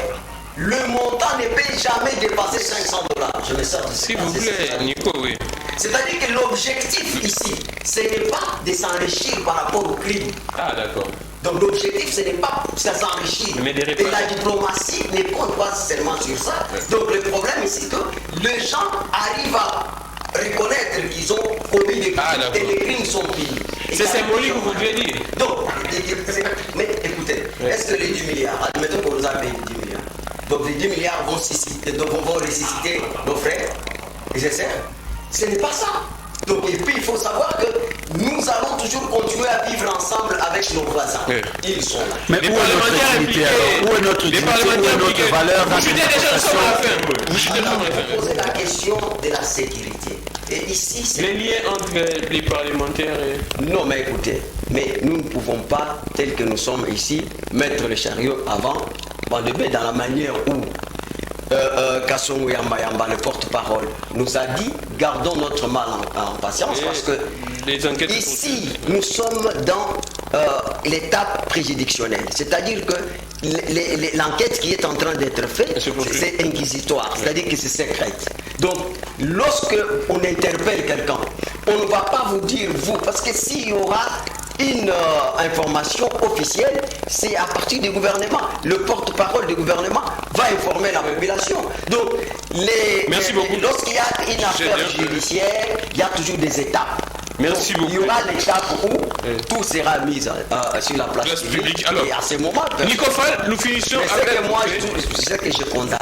le montant ne peut jamais dépasser 500 $. Je me sers de ça. S'il vous plaît, Nico, oui. C'est-à-dire que l'objectif ici, ce n'est pas de s'enrichir par rapport au crime. Ah, d'accord. Donc l'objectif, ce n'est pas de s'enrichir. Et la diplomatie ne compte pas seulement sur ça. Donc le problème ici, c'est que les gens arrivent à reconnaître qu'ils ont commis des crimes et les crimes sont punis. C'est symbolique, vous voulez dire. Donc, mais écoutez, est-ce que les 10 milliards, admettons qu'on nous a payé 10 milliards, donc les 10 milliards vont ressusciter nos frères et ses sœurs? Ce n'est pas ça. Donc, et puis il faut savoir que nous allons toujours continuer à vivre ensemble avec nos voisins. Ils sont là. Mais où est notre dignité alors? Où est notre dignité? Où est notre valeur dans cette Vous posez la question de la sécurité. Et ici, c'est... Les liens entre les parlementaires et... Non, mais écoutez, mais nous ne pouvons pas, tel que nous sommes ici, mettre le chariot avant Bandebé dans la manière où Kassongo Yamba, le porte-parole, nous a dit gardons notre mal en patience, parce que ici nous sommes dans l'étape préjudictionnelle, c'est-à-dire que l'enquête qui est en train d'être faite, c'est inquisitoire, c'est-à-dire que c'est secrète. Donc lorsque on interpelle quelqu'un, on ne va pas vous dire vous, parce que s'il y aura une information officielle, c'est à partir du gouvernement. Le porte-parole du gouvernement va informer la population. Donc, lorsqu'il y a une affaire judiciaire, il y a toujours des étapes. Merci beaucoup. Il y aura l'étape où tout sera mis sur la place publique. Alors, et à ce moment, Nicofal, nous finissons avec... Ce que je condamne,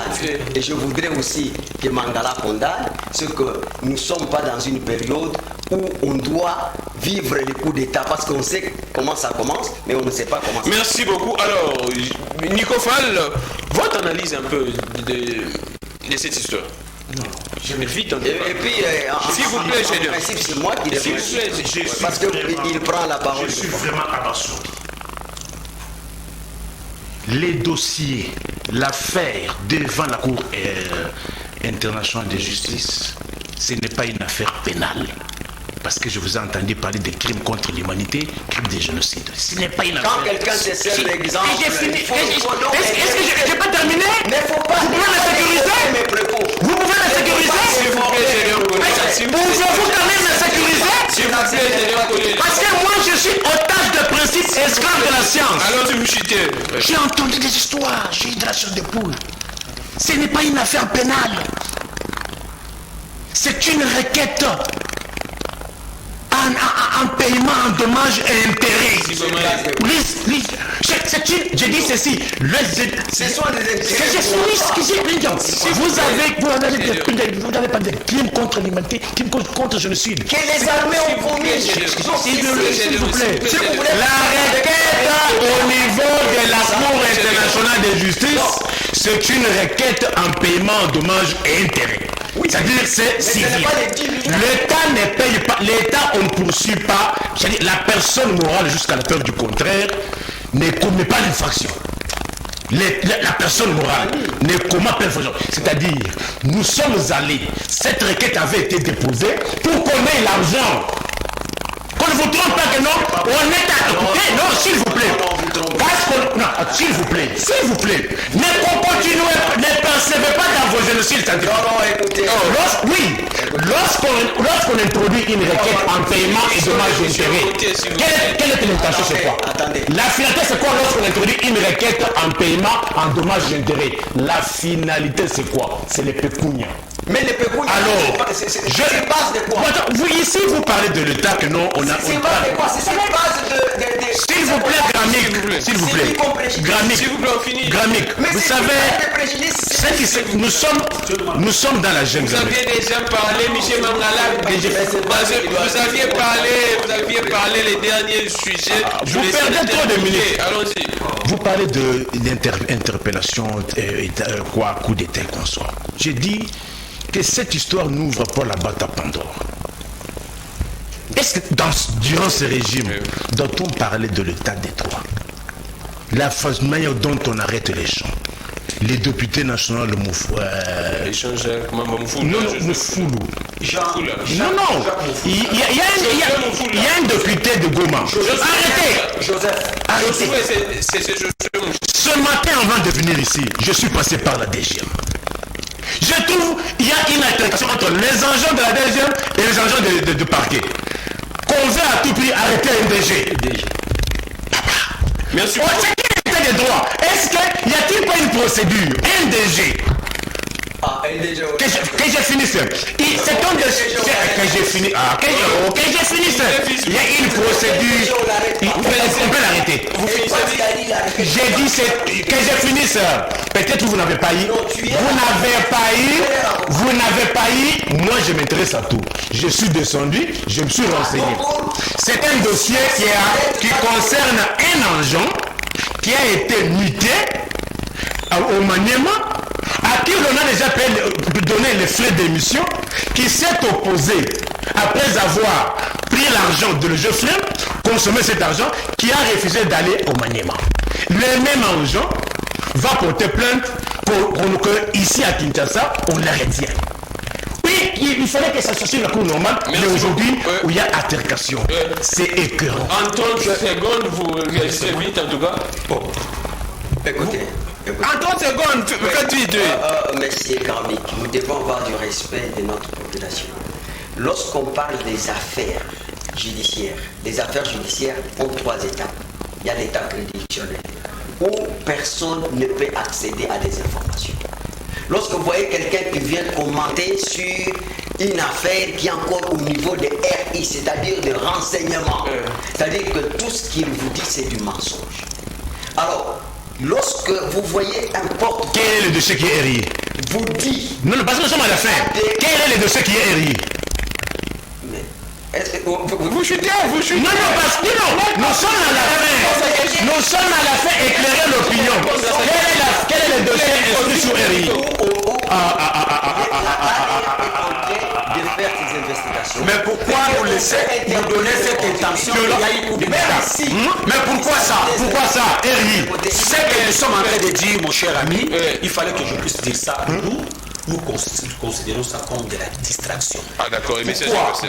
et je voudrais aussi que Mangala condamne, c'est que nous ne sommes pas dans une période où on doit vivre les coups d'État, parce qu'on sait comment ça commence, mais on ne sait pas comment ça commence. Merci beaucoup. Alors, Nicofal, votre analyse un peu de cette histoire. Non. Je vais vite en Et puis, s'il vous plaît, en principe, c'est moi qui devrais. Parce qu'il prend la parole. Je suis vraiment abasourdi. les dossiers, l'affaire devant la Cour internationale de justice, ce n'est pas une affaire pénale. Parce que je vous ai entendu parler de crimes contre l'humanité, crimes de génocide. Ce n'est pas une affaire. Quand quelqu'un te sert l'exemple, Est-ce que je peux terminer? il ne faut pas. Vous pouvez me sécuriser? Vous pouvez me sécuriser? S'il vous plaît, Pouvez-vous quand même me sécuriser? Parce que moi je suis otage de principe, esclave de la science. Alors tu me chutais. J'ai entendu des histoires, j'ai eu de la chair de poule. Ce n'est pas une affaire pénale. C'est une requête en paiement, en dommages et intérêts. Je dis ceci. Ce sont des intérêts. Vous n'avez pas de crimes contre l'humanité, crimes contre le génocide. Que les armées ont commis. S'il vous plaît. La requête au niveau de la Cour internationale de justice, c'est une requête en paiement, dommages et intérêts. C'est-à-dire c'est civil. L'État ne paye pas, l'État on ne poursuit pas, c'est-à-dire la personne morale jusqu'à la preuve du contraire ne commet pas l'infraction. La personne morale ne commet pas l'infraction. C'est-à-dire, nous sommes allés, cette requête avait été déposée pour qu'on ait l'argent. Qu'on ne vous trompe pas que non, on est à écouter, non, s'il vous plaît. Non, s'il vous plaît, ne continuez, ne percevez pas dans vos génocides. Non, écoutez. Lorsqu'on introduit une requête en paiement et dommages et intérêts, quelle est l'intention, c'est quoi? La finalité, c'est quoi lorsqu'on introduit une requête en paiement, en dommages et intérêts? La finalité, c'est quoi? C'est les pécunias. Mais les pécunias, alors, c'est base de quoi? Vous, ici, vous parlez de l'État que non, on a... C'est base de quoi? C'est la base de... S'il vous plaît, Gramique, s'il vous plaît. Gramique, vous savez, nous sommes dans la jeune. Vous aviez déjà parlé, Michel Mangala, vous aviez parlé les derniers sujets. Vous perdez trop de minutes. Allons-y. Vous parlez de l'interpellation, coup d'état qu'on soit. J'ai dit que cette histoire n'ouvre pas la boîte à Pandore. Est-ce que durant ce régime, doit-on parler de l'état des droits? La manière dont on arrête les gens. Les députés nationaux, le Moufou. Échange avec Mamba Moufoulou. Non, Moufoulou. Non. Il y a un député de Goma. Arrêtez. Arrêtez. Ce matin, avant de venir ici, je suis passé par la DGM. Je trouve qu'il y a une altercation entre les agents de la DGM et les agents de parquet. Qu'on veut à tout prix arrêter un DG. Merci. Des droits. Est-ce qu'il y a-t-il pas une procédure? Un DG. Que je finisse. C'est un DG. Que je finisse. Que je finisse. Il y a une procédure. On peut l'arrêter. J'ai dit que je finisse. Peut-être que vous n'avez pas eu. Vous n'avez pas eu. Moi, je m'intéresse à tout. Je suis descendu. Je me suis renseigné. C'est un dossier qui concerne un agent qui a été muté au Maniema, à qui on a déjà donné les frais d'émission, qui s'est opposé après avoir pris l'argent de le Geoffrey, consommé cet argent, qui a refusé d'aller au Maniema. Le même agent va porter plainte que ici à Kinshasa, on la retient. Oui, il fallait que ça soit sur la cour normale, mais aujourd'hui, où il y a altercation, c'est écœurant. En 30 secondes, vous réagissez vite en tout cas. Écoutez. En 30 secondes, faites vite. Monsieur Karmik, nous devons avoir du respect de notre population. Lorsqu'on parle des affaires judiciaires, les affaires judiciaires ont 3 étapes. Il y a l'étape prédictionnelle, où personne ne peut accéder à des informations. Lorsque vous voyez quelqu'un qui vient commenter sur une affaire qui est encore au niveau de RI, c'est-à-dire de renseignement, c'est-à-dire que tout ce qu'il vous dit, c'est du mensonge. Alors, lorsque vous voyez n'importe quel est le dossier qui est RI? Vous dit... Non, parce que nous sommes à la fin. Quel est le dossier qui est RI? Vous chutez. Non, parce que nous sommes à la fin. Nous sommes à la fin, éclairer l'opinion. Quel est le dossier inscrit sur RI? Mais pourquoi vous laissez nous donner cette intention? Mais pourquoi ça? RI. Ce que nous sommes en train de dire, mon cher ami, il fallait que je puisse dire ça. Nous considérons ça comme de la distraction. Ah d'accord, mais c'est Pourquoi? ça.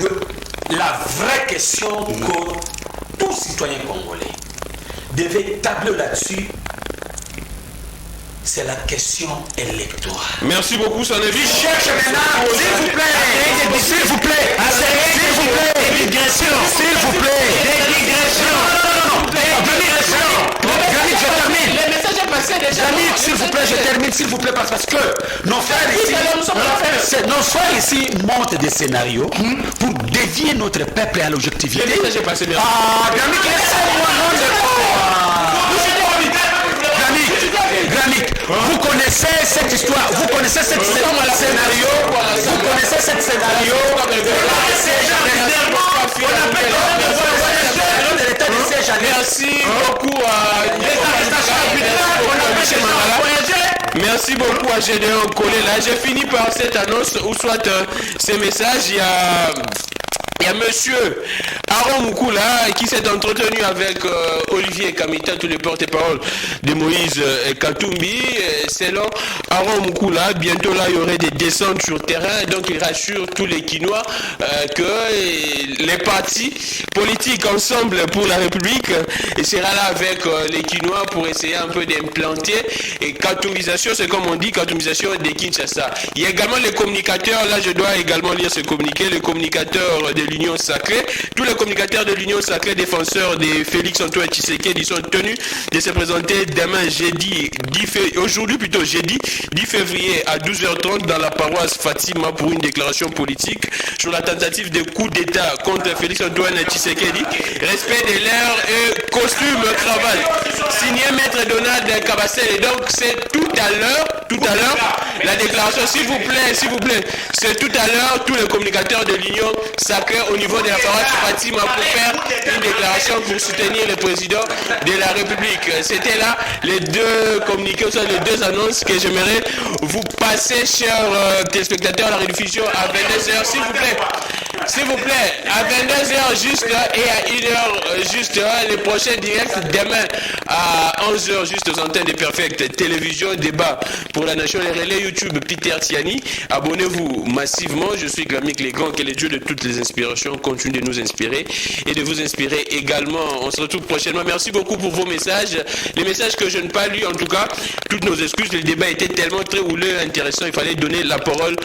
La vraie question que tout citoyen congolais devait tabler là-dessus, c'est la question électorale. Merci beaucoup, son avis. Cherche maintenant, s'il vous plaît, s'il vous plaît, s'il vous plaît, dégression, s'il vous plaît, dégression, Granit, je termine. Le message est passé déjà. Granit, s'il vous plaît, je termine, s'il vous plaît, parce que nos frères ici montent des scénarios pour dévier notre peuple à l'objectivité. Le message est passé bien. Ah, Granit, laissez-moi Granit, vous connaissez cette histoire, vous connaissez cette scénario, Merci beaucoup à Gédéon Collé. Là, j'ai fini par cette annonce ou soit ces messages. Il y a monsieur Aaron Moukoula qui s'est entretenu avec Olivier Kamita, tous les porte-parole de Moïse Katumbi. Selon Aaron Moukoula, bientôt là, il y aurait des descentes sur terrain. Donc, il rassure tous les Kinois que les partis politiques ensemble pour la République sera là avec les Kinois pour essayer un peu d'implanter. Et Katumbisation, c'est comme on dit, Katumbisation de Kinshasa. Il y a également les communicateurs. Là, je dois également lire ce communiqué. Les communicateurs de l'Union Sacrée. Tous les communicateurs de l'Union Sacrée, défenseurs de Félix Antoine Tshisekedi, sont tenus de se présenter demain aujourd'hui 10 février à 12h30 dans la paroisse Fatima pour une déclaration politique sur la tentative de coup d'État contre Félix Antoine Tshisekedi. Respect de l'heure et costume cravate. Signé Maître Donald Kabassel. Et donc c'est tout à l'heure, la déclaration, s'il vous plaît, c'est tout à l'heure tous les communicateurs de l'Union Sacrée au niveau de la paroisse Fatima pour faire une déclaration pour soutenir le président de la République. C'était là les deux communiqués, les deux annonces que j'aimerais vous passer, chers téléspectateurs, la rediffusion à 22h, s'il vous plaît. S'il vous plaît, à 22h juste et à 1h juste, les prochains directs demain à 11h juste aux antennes de Perfect Télévision, débat pour la nation, les relais YouTube Peter Tiani. Abonnez-vous massivement, je suis Glamic Legrand, que le Dieu de toutes les inspirations continue de nous inspirer et de vous inspirer également. On se retrouve prochainement. Merci beaucoup pour vos messages. Les messages que je n'ai pas lus, en tout cas, toutes nos excuses, le débat était tellement très houleux, intéressant, il fallait donner la parole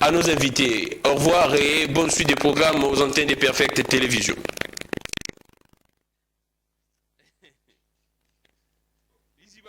à nos invités. Au revoir et bonne suite des programmes aux antennes de Perfect Télévision. Ici,